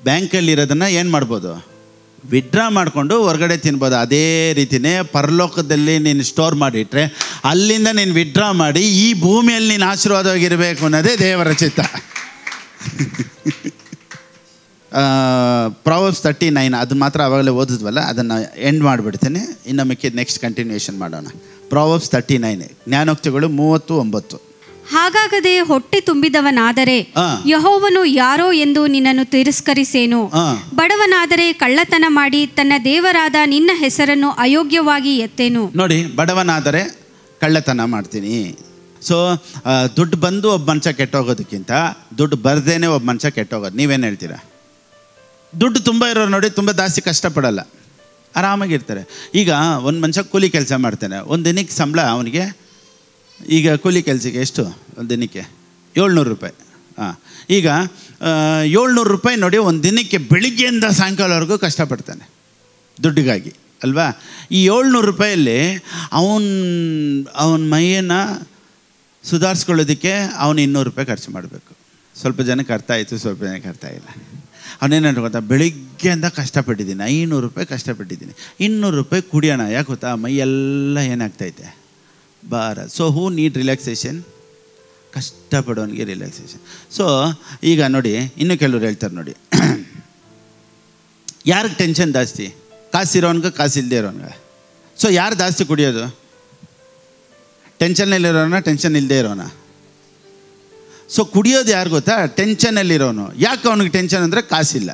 ಬ್ಯಾಂಕಲ್ಲಿ ಇರೋದನ್ನು ಏನು ಮಾಡ್ಬೋದು? ವಿಡ್ರಾ ಮಾಡಿಕೊಂಡು ಹೊರಗಡೆ ತಿನ್ಬೋದು. ಅದೇ ರೀತಿಯೇ ಪರಲೋಕದಲ್ಲಿ ನೀನು ಸ್ಟೋರ್ ಮಾಡಿಟ್ರೆ ಅಲ್ಲಿಂದ ನೀನು ವಿಡ್ರಾ ಮಾಡಿ ಈ ಭೂಮಿಯಲ್ಲಿ ನೀನು ಆಶೀರ್ವಾದವಾಗಿರಬೇಕು ಅನ್ನೋದೇ ದೇವರ ಚಿತ್ತ. ಪ್ರಾವರ್ಬ್ಸ್ 39, ಅದು ಮಾತ್ರ ಆವಾಗಲೇ ಓದಿದ್ವಲ್ಲ, ಅದನ್ನು ಎಂಡ್ ಮಾಡಿಬಿಡ್ತೀನಿ. ಇನ್ನು ಮಿಕ್ಕಿದ ನೆಕ್ಸ್ಟ್ ಕಂಟಿನ್ಯೂಷನ್ ಮಾಡೋಣ. ಪ್ರಾವರ್ಬ್ಸ್ 39, ಜ್ಞಾನೋಕ್ತಿಗಳು 39. ಹಾಗಾಗದೆ ಹೊಟ್ಟೆ ತುಂಬಿದವನಾದರೆ ಯೆಹೋವನು ಯಾರೋ ಎಂದು ನಿನ್ನನ್ನು ತಿರಸ್ಕರಿಸೇನು? ಬಡವನಾದರೆ ಕಳ್ಳತನ ಮಾಡಿ ತನ್ನ ದೇವರಾದ ನಿನ್ನ ಹೆಸರನ್ನು ಅಯೋಗ್ಯವಾಗಿ ಎತ್ತೇನು? ನೋಡಿ, ಬಡವನಾದರೆ ಕಳ್ಳತನ ಮಾಡ್ತೀನಿ. ಸೊ ದುಡ್ಡು ಬಂದು ಒಬ್ಬ ಮನುಷ್ಯ ಕೆಟ್ಟೋಗೋದಕ್ಕಿಂತ ದುಡ್ಡು ಬರ್ದೇನೆ ಒಬ್ಬ ಮನುಷ್ಯ ಕೆಟ್ಟೋಗೋದು. ನೀವೇನು ಹೇಳ್ತೀರಾ? ದುಡ್ಡು ತುಂಬ ಇರೋರು ನೋಡಿ ತುಂಬ ಜಾಸ್ತಿ ಕಷ್ಟಪಡಲ್ಲ, ಆರಾಮಾಗಿರ್ತಾರೆ. ಈಗ ಒಂದು ಮನುಷ್ಯ ಕೂಲಿ ಕೆಲಸ ಮಾಡ್ತಾನೆ, ಒಂದು ದಿನಕ್ಕೆ ಸಂಬಳ ಅವನಿಗೆ, ಈಗ ಕೂಲಿ ಕೆಲಸಕ್ಕೆ ಎಷ್ಟು ಒಂದು ದಿನಕ್ಕೆ? 700 ರೂಪಾಯಿ. ಈಗ 700 ರೂಪಾಯಿ ನೋಡಿ, ಒಂದು ದಿನಕ್ಕೆ ಬೆಳಿಗ್ಗೆಯಿಂದ ಸಾಯಂಕಾಲವರೆಗೂ ಕಷ್ಟಪಡ್ತಾನೆ ದುಡ್ಡಿಗಾಗಿ ಅಲ್ವಾ? ಈ 700 ರೂಪಾಯಲ್ಲಿ ಅವನ ಮೈಯನ್ನು ಸುಧಾರಿಸ್ಕೊಳ್ಳೋದಕ್ಕೆ ಅವನು 200 ರೂಪಾಯಿ ಖರ್ಚು ಮಾಡಬೇಕು. ಸ್ವಲ್ಪ ಜನಕ್ಕೆ ಅರ್ಥ ಆಯಿತು, ಸ್ವಲ್ಪ ಜನಕ್ಕೆ ಅರ್ಥ ಇಲ್ಲ. ಅವನೇನು ಗೊತ್ತಾ? ಬೆಳಿಗ್ಗೆಯಿಂದ ಕಷ್ಟಪಟ್ಟಿದ್ದೀನಿ, 500 ರೂಪಾಯಿ ಕಷ್ಟಪಟ್ಟಿದ್ದೀನಿ, 200 ರೂಪಾಯಿ ಕುಡಿಯೋಣ. ಯಾಕೆ ಗೊತ್ತಾ? ಮೈಯೆಲ್ಲ ಏನಾಗ್ತೈತೆ? ಭಾರ. So who need relaxation? ಕಷ್ಟಪಡೋನಿಗೆ ರಿಲ್ಯಾಕ್ಸೇಷನ್. ಸೊ ಈಗ ನೋಡಿ, ಇನ್ನೂ ಕೆಲವ್ರು ಹೇಳ್ತಾರೆ ನೋಡಿ, ಯಾರಿಗೆ ಟೆನ್ಷನ್ ಜಾಸ್ತಿ? ಕಾಸಿರೋನ್ಗೆ, ಕಾಸಿಲ್ಲದೆ ಇರೋನ್ಗೆ. ಸೊ ಯಾರು ಜಾಸ್ತಿ ಕುಡಿಯೋದು? ಟೆನ್ಷನ್ನಲ್ಲಿರೋನ, ಟೆನ್ಷನ್ ಇಲ್ಲದೆ ಇರೋನ? ಸೊ ಕುಡಿಯೋದು ಯಾರು ಗೊತ್ತಾ? ಟೆನ್ಷನಲ್ಲಿರೋನು. ಯಾಕೆ ಅವ್ನಿಗೆ ಟೆನ್ಷನ್ ಅಂದರೆ ಕಾಸಿಲ್ಲ.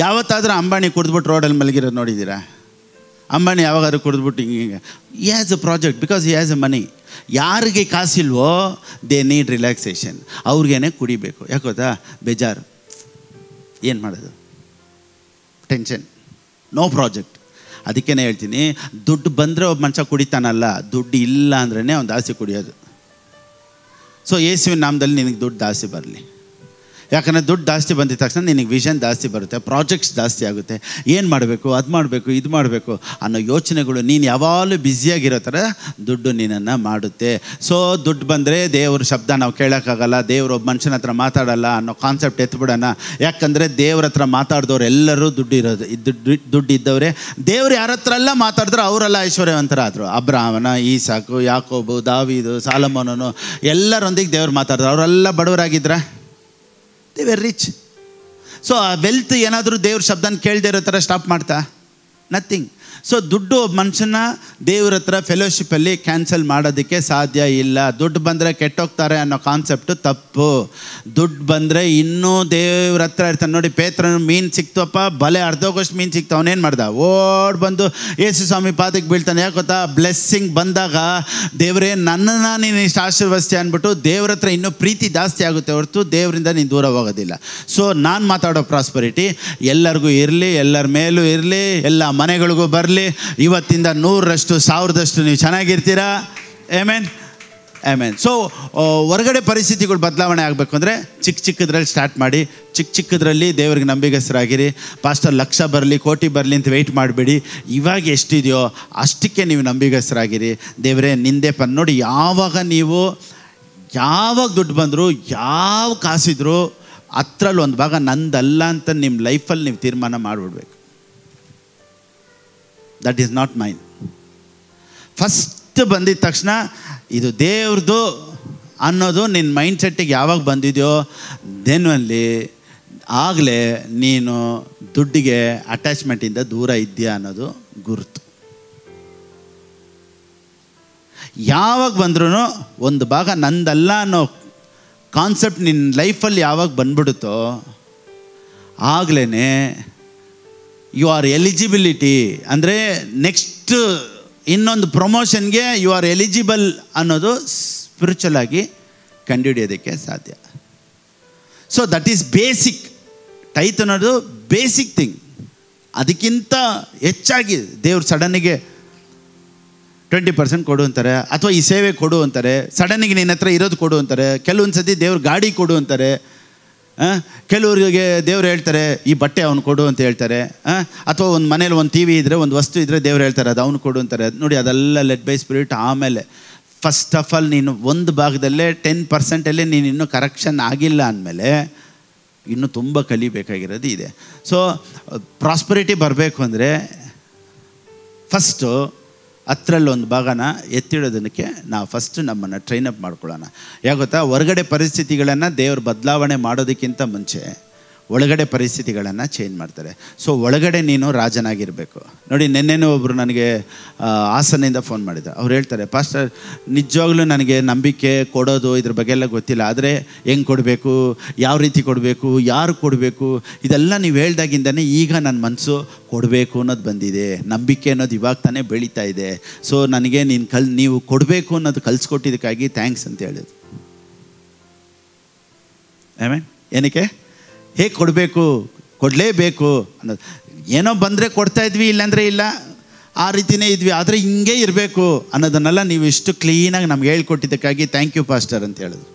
ಯಾವತ್ತಾದರೂ ಅಂಬಾನಿ ಕುಡಿದ್ಬಿಟ್ಟು ರೋಡಲ್ಲಿ ಮಲಗಿರೋದು ನೋಡಿದ್ದೀರಾ? ಅಂಬಾನಿ ಯಾವಾಗಾದ್ರೂ ಕುಡಿದ್ಬಿಟ್ಟು ಹಿಂಗೆ he has a project because he has a money. ಯಾರಿಗೆ ಕಾಸಿಲ್ವೋ ದೇ ನೀಡ್ ರಿಲ್ಯಾಕ್ಸೇಷನ್. ಅವ್ರಿಗೇನೆ ಕುಡಿಬೇಕು. ಯಾಕೆ ಗೊತ್ತಾ? ಬೇಜಾರು. ಏನು ಮಾಡೋದು? Tension, no project. ಅದಕ್ಕೇ ಹೇಳ್ತೀನಿ, ದುಡ್ಡು ಬಂದರೆ ಒಬ್ಬ ಮನುಷ್ಯ ಕುಡಿತಾನಲ್ಲ, ದುಡ್ಡು ಇಲ್ಲ ಅಂದ್ರೇ ಅವ್ನು ಜಾಸ್ತಿ ಕುಡಿಯೋದು. ಸೊ ಯೇಸುವಿನ ನಾಮದಲ್ಲಿ ನಿನಗೆ ದುಡ್ಡು ಜಾಸ್ತಿ ಬರಲಿ. ಯಾಕಂದರೆ ದುಡ್ಡು ಜಾಸ್ತಿ ಬಂದಿದ ತಕ್ಷಣ ನಿನಗೆ ವಿಷನ್ ಜಾಸ್ತಿ ಬರುತ್ತೆ, ಪ್ರಾಜೆಕ್ಟ್ಸ್ ಜಾಸ್ತಿ ಆಗುತ್ತೆ. ಏನು ಮಾಡಬೇಕು, ಅದು ಮಾಡಬೇಕು, ಇದು ಮಾಡಬೇಕು ಅನ್ನೋ ಯೋಚನೆಗಳು. ನೀನು ಯಾವಾಗಲೂ ಬ್ಯುಸಿಯಾಗಿರೋ ಥರ ದುಡ್ಡು ನಿನ್ನನ್ನು ಮಾಡುತ್ತೆ. ಸೊ ದುಡ್ಡು ಬಂದರೆ ದೇವ್ರ ಶಬ್ದ ನಾವು ಕೇಳೋಕ್ಕಾಗಲ್ಲ, ದೇವ್ರು ಒಬ್ಬ ಮನುಷ್ಯನ ಹತ್ರ ಮಾತಾಡಲ್ಲ ಅನ್ನೋ ಕಾನ್ಸೆಪ್ಟ್ ಎತ್ಬಿಡೋಣ. ಯಾಕಂದರೆ ದೇವ್ರ ಹತ್ರ ಮಾತಾಡಿದವ್ರು ಎಲ್ಲರೂ ದುಡ್ಡು ಇರೋದು, ದುಡ್ಡು ಇದ್ದವರೇ. ದೇವ್ರು ಯಾರ ಹತ್ರ ಎಲ್ಲ ಮಾತಾಡಿದ್ರು ಅವರೆಲ್ಲ ಐಶ್ವರ್ಯವಂತರಾದರು. ಅಬ್ರಾಹ್ಮನ, ಈಸಾಕು, ಯಾಕೋಬು, ದಾವೀದು, ಸಾಲಮೋನನು ಎಲ್ಲರೊಂದಿಗೆ ದೇವ್ರು ಮಾತಾಡಿದ್ರು. ಅವರೆಲ್ಲ ಬಡವರಾಗಿದ್ರ? They were rich. ಸೊ ಆ ವೆಲ್ತ್ ಏನಾದರೂ ದೇವ್ರ ಶಬ್ದನ ಕೇಳದೇ ಇರೋ ಥರ ಸ್ಟಾಪ್ ಮಾಡ್ತಾ? ನಥಿಂಗ್. ಸೊ ದುಡ್ಡು ಒಬ್ಬ ಮನುಷ್ಯನ ದೇವ್ರ ಹತ್ರ ಫೆಲೋಶಿಪ್ಪಲ್ಲಿ ಕ್ಯಾನ್ಸಲ್ ಮಾಡೋದಕ್ಕೆ ಸಾಧ್ಯ ಇಲ್ಲ. ದುಡ್ಡು ಬಂದರೆ ಕೆಟ್ಟೋಗ್ತಾರೆ ಅನ್ನೋ ಕಾನ್ಸೆಪ್ಟು ತಪ್ಪು. ದುಡ್ಡು ಬಂದರೆ ಇನ್ನೂ ದೇವ್ರ ಹತ್ರ ಇರ್ತಾನೆ. ನೋಡಿ, ಪೇತ್ರನ ಮೀನು ಸಿಕ್ತಪ್ಪ, ಬಲೆ ಅರ್ಧೋಗಷ್ಟು ಮೀನು ಸಿಕ್ತು. ಅವನೇನು ಮಾಡ್ದ? ಓಡ್ ಬಂದು ಯೇಸು ಸ್ವಾಮಿ ಪಾದಕ್ಕೆ ಬೀಳ್ತಾನೆ. ಯಾಕೆ ಗೊತ್ತಾ? ಬ್ಲೆಸ್ಸಿಂಗ್ ಬಂದಾಗ ದೇವರೇ ನನ್ನನ್ನು ನೀನು ಇಷ್ಟು ಆಶೀರ್ವದಿಸ್ತೀಯ ಅಂದ್ಬಿಟ್ಟು ದೇವ್ರ ಹತ್ರ ಇನ್ನೂ ಪ್ರೀತಿ ಜಾಸ್ತಿ ಆಗುತ್ತೆ ಹೊರತು ದೇವರಿಂದ ನೀನು ದೂರ ಹೋಗೋದಿಲ್ಲ. ಸೊ ನಾನು ಮಾತಾಡೋ ಪ್ರಾಸ್ಪರಿಟಿ ಎಲ್ಲರಿಗೂ ಇರಲಿ, ಎಲ್ಲರ ಮೇಲೂ ಇರಲಿ, ಎಲ್ಲ ಮನೆಗಳಿಗೂ ಬರಲಿ. ಇವತ್ತಿಂದ 100ರಷ್ಟು 1000ದಷ್ಟು ನೀವು ಚೆನ್ನಾಗಿರ್ತೀರಾ. Amen, amen. ಸೊ ಹೊರಗಡೆ ಪರಿಸ್ಥಿತಿಗಳು ಬದಲಾವಣೆ ಆಗಬೇಕು ಅಂದರೆ ಚಿಕ್ಕದ್ರಲ್ಲಿ ಸ್ಟಾರ್ಟ್ ಮಾಡಿ. ಚಿಕ್ಕದ್ರಲ್ಲಿ ದೇವ್ರಿಗೆ ನಂಬಿಗಸ್ತರಾಗಿರಿ. ಪಾಸ್ಟರ್ ಲಕ್ಷ ಬರಲಿ, ಕೋಟಿ ಬರಲಿ ಅಂತ ವೆಯ್ಟ್ ಮಾಡಬೇಡಿ. ಇವಾಗ ಎಷ್ಟಿದೆಯೋ ಅಷ್ಟಕ್ಕೆ ನೀವು ನಂಬಿಗಸ್ತರಾಗಿರಿ. ದೇವರೇ ನಿಂದೆ ನೋಡಿ, ಯಾವಾಗ ದುಡ್ಡು ಬಂದರೂ, ಯಾವ ಕಾಸಿದ್ರು ಹತ್ರಲ್ಲಿ ಒಂದು ಭಾಗ ನಂದಲ್ಲ ಅಂತ ನಿಮ್ಮ ಲೈಫಲ್ಲಿ ನೀವು ತೀರ್ಮಾನ ಮಾಡಿಬಿಡ್ಬೇಕು. That is not mine. First ಬಂದಿದ ತಕ್ಷಣ ಇದು ದೇವ್ರದು ಅನ್ನೋದು ನಿನ್ನ ಮೈಂಡ್ ಸೆಟ್ಟಿಗೆ ಯಾವಾಗ ಬಂದಿದೆಯೋ ದೆನ್ ಅಲ್ಲಿ ಆಗಲೇ ನೀನು ದುಡ್ಡಿಗೆ ಅಟ್ಯಾಚ್ಮೆಂಟಿಂದ ದೂರ ಇದೆಯಾ ಅನ್ನೋದು ಗುರುತು. ಯಾವಾಗ ಬಂದ್ರೂ ಒಂದು ಭಾಗ ನಂದಲ್ಲ ಅನ್ನೋ ಕಾನ್ಸೆಪ್ಟ್ ನಿನ್ನ ಲೈಫಲ್ಲಿ ಯಾವಾಗ ಬಂದ್ಬಿಡುತ್ತೋ ಆಗಲೇ ಯು ಆರ್ ಎಲಿಜಿಬಿಲಿಟಿ ಅಂದರೆ ನೆಕ್ಸ್ಟ್ ಇನ್ನೊಂದು ಪ್ರಮೋಷನ್ಗೆ ಯು ಆರ್ ಎಲಿಜಿಬಲ್ ಅನ್ನೋದು ಸ್ಪಿರಿಚುವಲ್ ಆಗಿ ಕಂಡುಹಿಡಿಯೋದಕ್ಕೆ ಸಾಧ್ಯ. So that is basic. ಟೈತ್ ಅನ್ನೋದು ಬೇಸಿಕ್ ಥಿಂಗ್. ಅದಕ್ಕಿಂತ ಹೆಚ್ಚಾಗಿ ದೇವ್ರು ಸಡನ್ನಿಗೆ 20% ಕೊಡು ಅಂತಾರೆ, ಅಥವಾ ಈ ಸೇವೆ ಕೊಡು ಅಂತಾರೆ. ಸಡನ್ನಿಗೆ ನಿನ್ನ ಹತ್ರ ಇರೋದು ಕೊಡು ಅಂತಾರೆ. ಕೆಲವೊಂದು ಸತಿ ದೇವ್ರು ಗಾಡಿ ಕೊಡು ಅಂತಾರೆ. ಕೆಲವರಿಗೆ ದೇವ್ರು ಹೇಳ್ತಾರೆ ಈ ಬಟ್ಟೆ ಅವನು ಕೊಡು ಅಂತ ಹೇಳ್ತಾರೆ. ಅಥವಾ ಒಂದು ಮನೇಲಿ ಒಂದು TV ಇದ್ದರೆ, ಒಂದು ವಸ್ತು ಇದ್ದರೆ ದೇವ್ರು ಹೇಳ್ತಾರೆ ಅದು ಅವನು ಕೊಡು ಅಂತಾರೆ. ನೋಡಿ, ಅದೆಲ್ಲ ಲೆಡ್ ಬೈ ಸ್ಪಿರಿಟ್. ಆಮೇಲೆ ಫಸ್ಟ್ ಆಫ್ ಆಲ್ ನೀನು ಒಂದು ಭಾಗದಲ್ಲೇ 10%ಅಲ್ಲೇ ನೀನು ಇನ್ನೂ ಕರೆಕ್ಷನ್ ಆಗಿಲ್ಲ ಅಂದಮೇಲೆ ಇನ್ನೂ ತುಂಬ ಕಲಿಬೇಕಾಗಿರೋದು ಇದೆ. ಸೊ ಪ್ರಾಸ್ಪರಿಟಿ ಬರಬೇಕು ಅಂದರೆ ಫಸ್ಟು ಹತ್ತರಲ್ಲಿ ಒಂದು ಭಾಗನ ಎತ್ತಿಡೋದಕ್ಕೆ ನಾವು ಫಸ್ಟು ನಮ್ಮನ್ನು ಟ್ರೈನಪ್ ಮಾಡ್ಕೊಳ್ಳೋಣ. ಯಾಕೆ ಗೊತ್ತಾ? ಹೊರಗಡೆ ಪರಿಸ್ಥಿತಿಗಳನ್ನು ದೇವರು ಬದಲಾವಣೆ ಮಾಡೋದಕ್ಕಿಂತ ಮುಂಚೆ ಒಳಗಡೆ ಪರಿಸ್ಥಿತಿಗಳನ್ನು ಚೇಂಜ್ ಮಾಡ್ತಾರೆ. ಸೊ ಒಳಗಡೆ ನೀನು ರಾಜನಾಗಿರಬೇಕು. ನೋಡಿ, ನೆನ್ನೆನೂ ಒಬ್ಬರು ನನಗೆ ಹಾಸನಿಂದ ಫೋನ್ ಮಾಡಿದ್ರು. ಅವ್ರು ಹೇಳ್ತಾರೆ, ಪಾಸ್ಟರ್ ನಿಜವಾಗ್ಲೂ ನನಗೆ ನಂಬಿಕೆ ಕೊಡೋದು ಇದ್ರ ಬಗ್ಗೆ ಎಲ್ಲ ಗೊತ್ತಿಲ್ಲ, ಆದರೆ ಹೆಂಗೆ ಕೊಡಬೇಕು, ಯಾವ ರೀತಿ ಕೊಡಬೇಕು, ಯಾರು ಕೊಡಬೇಕು, ಇದೆಲ್ಲ ನೀವು ಹೇಳ್ದಾಗಿಂದನೇ ಈಗ ನನ್ನ ಮನಸ್ಸು ಕೊಡಬೇಕು ಅನ್ನೋದು ಬಂದಿದೆ. ನಂಬಿಕೆ ಅನ್ನೋದು ಇವಾಗ ತಾನೇ ಬೆಳೀತಾ ಇದೆ. ಸೊ ನನಗೆ ನೀವು ಕೊಡಬೇಕು ಅನ್ನೋದು ಕಲಿಸ್ಕೊಟ್ಟಿದ್ದಕ್ಕಾಗಿ ಥ್ಯಾಂಕ್ಸ್ ಅಂತ ಹೇಳಿದ್ರು. ಆಮೇಲೆ ಏನಕ್ಕೆ ಹೇಗೆ ಕೊಡಬೇಕು, ಕೊಡಲೇಬೇಕು ಅನ್ನೋದು. ಏನೋ ಬಂದರೆ ಕೊಡ್ತಾಯಿದ್ವಿ, ಇಲ್ಲಾಂದರೆ ಇಲ್ಲ, ಆ ರೀತಿಯೇ ಇದ್ವಿ, ಆದರೆ ಹಿಂಗೆ ಇರಬೇಕು ಅನ್ನೋದನ್ನೆಲ್ಲ ನೀವು ಇಷ್ಟು ಕ್ಲೀನಾಗಿ ನಮ್ಗೆ ಹೇಳ್ಕೊಟ್ಟಿದ್ದಕ್ಕಾಗಿ ಥ್ಯಾಂಕ್ ಯು ಪಾಸ್ಟರ್ ಅಂತ ಹೇಳಿದ್ರು.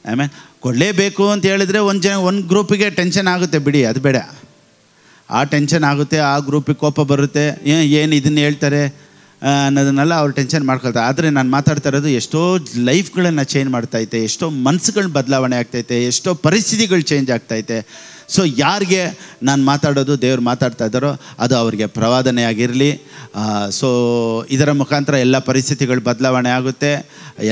ಆಮೇಲೆ ಕೊಡಲೇಬೇಕು ಅಂತ ಹೇಳಿದ್ರೆ ಒಂದು ಗ್ರೂಪಿಗೆ ಟೆನ್ಷನ್ ಆಗುತ್ತೆ, ಬಿಡಿ, ಅದು ಬೇಡ. ಆ ಟೆನ್ಷನ್ ಆಗುತ್ತೆ, ಆ ಗ್ರೂಪಿಗೆ ಕೋಪ ಬರುತ್ತೆ, ಏನು ಇದನ್ನು ಹೇಳ್ತಾರೆ ಅನ್ನೋದನ್ನೆಲ್ಲ ಅವ್ರು ಟೆನ್ಷನ್ ಮಾಡ್ಕೊಳ್ತಾರೆ. ಆದರೆ ನಾನು ಮಾತಾಡ್ತಾ ಇರೋದು ಎಷ್ಟೋ ಲೈಫ್ಗಳನ್ನು ಚೇಂಜ್ ಮಾಡ್ತಾಯಿತೆ, ಎಷ್ಟೋ ಮನಸ್ಸುಗಳ ಬದಲಾವಣೆ ಆಗ್ತೈತೆ, ಎಷ್ಟೋ ಪರಿಸ್ಥಿತಿಗಳು ಚೇಂಜ್ ಆಗ್ತೈತೆ. ಸೊ ಯಾರಿಗೆ ನಾನು ಮಾತಾಡೋದು ದೇವ್ರು ಮಾತಾಡ್ತಾ ಇದ್ದಾರೋ ಅದು ಅವ್ರಿಗೆ ಪ್ರವಾದನೆ ಆಗಿರಲಿ. ಸೊ ಇದರ ಮುಖಾಂತರ ಎಲ್ಲ ಪರಿಸ್ಥಿತಿಗಳು ಬದಲಾವಣೆ ಆಗುತ್ತೆ,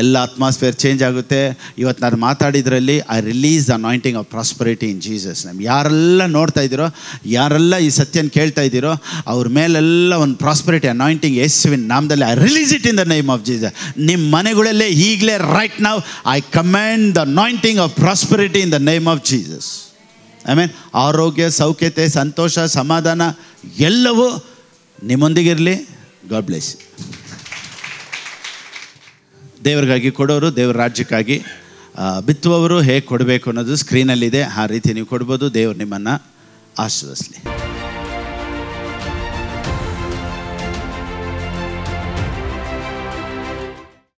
ಎಲ್ಲ ಅಟ್ಮಾಸ್ಫಿಯರ್ ಚೇಂಜ್ ಆಗುತ್ತೆ. ಇವತ್ತು ನಾನು ಮಾತಾಡಿದ್ರಲ್ಲಿ I release the anointing of prosperity in Jesus name. ಯಾರೆಲ್ಲ ನೋಡ್ತಾ ಇದ್ದೀರೋ, ಯಾರೆಲ್ಲ ಈ ಸತ್ಯನ ಕೇಳ್ತಾ ಇದ್ದೀರೋ, ಅವ್ರ ಮೇಲೆಲ್ಲ ಒಂದು ಪ್ರಾಸ್ಪರಿಟಿ ಅನಾಯಿಂಟಿಂಗ್ ಯೇಸುವಿನ ನಾಮದಲ್ಲಿ I release it in the name of Jesus. ನಿಮ್ಮ ಮನೆಗಳಲ್ಲೇ ಈಗಲೇ right now I command the anointing of prosperity in the name of Jesus. ಆಮೇನ್. ಆರೋಗ್ಯ, ಸೌಖ್ಯತೆ, ಸಂತೋಷ, ಸಮಾಧಾನ ಎಲ್ಲವೂ ನಿಮ್ಮೊಂದಿಗಿರಲಿ. God bless. ದೇವರಿಗಾಗಿ ಕೊಡೋರು ದೇವರ ರಾಜ್ಯಕ್ಕಾಗಿ, ಬಿತ್ತುವವರು ಹೇಗೆ ಕೊಡಬೇಕು ಅನ್ನೋದು ಸ್ಕ್ರೀನಲ್ಲಿದೆ. ಆ ರೀತಿ ನೀವು ಕೊಡ್ಬೋದು. ದೇವರು ನಿಮ್ಮನ್ನು ಆಶೀರ್ವದಿಸಲಿ.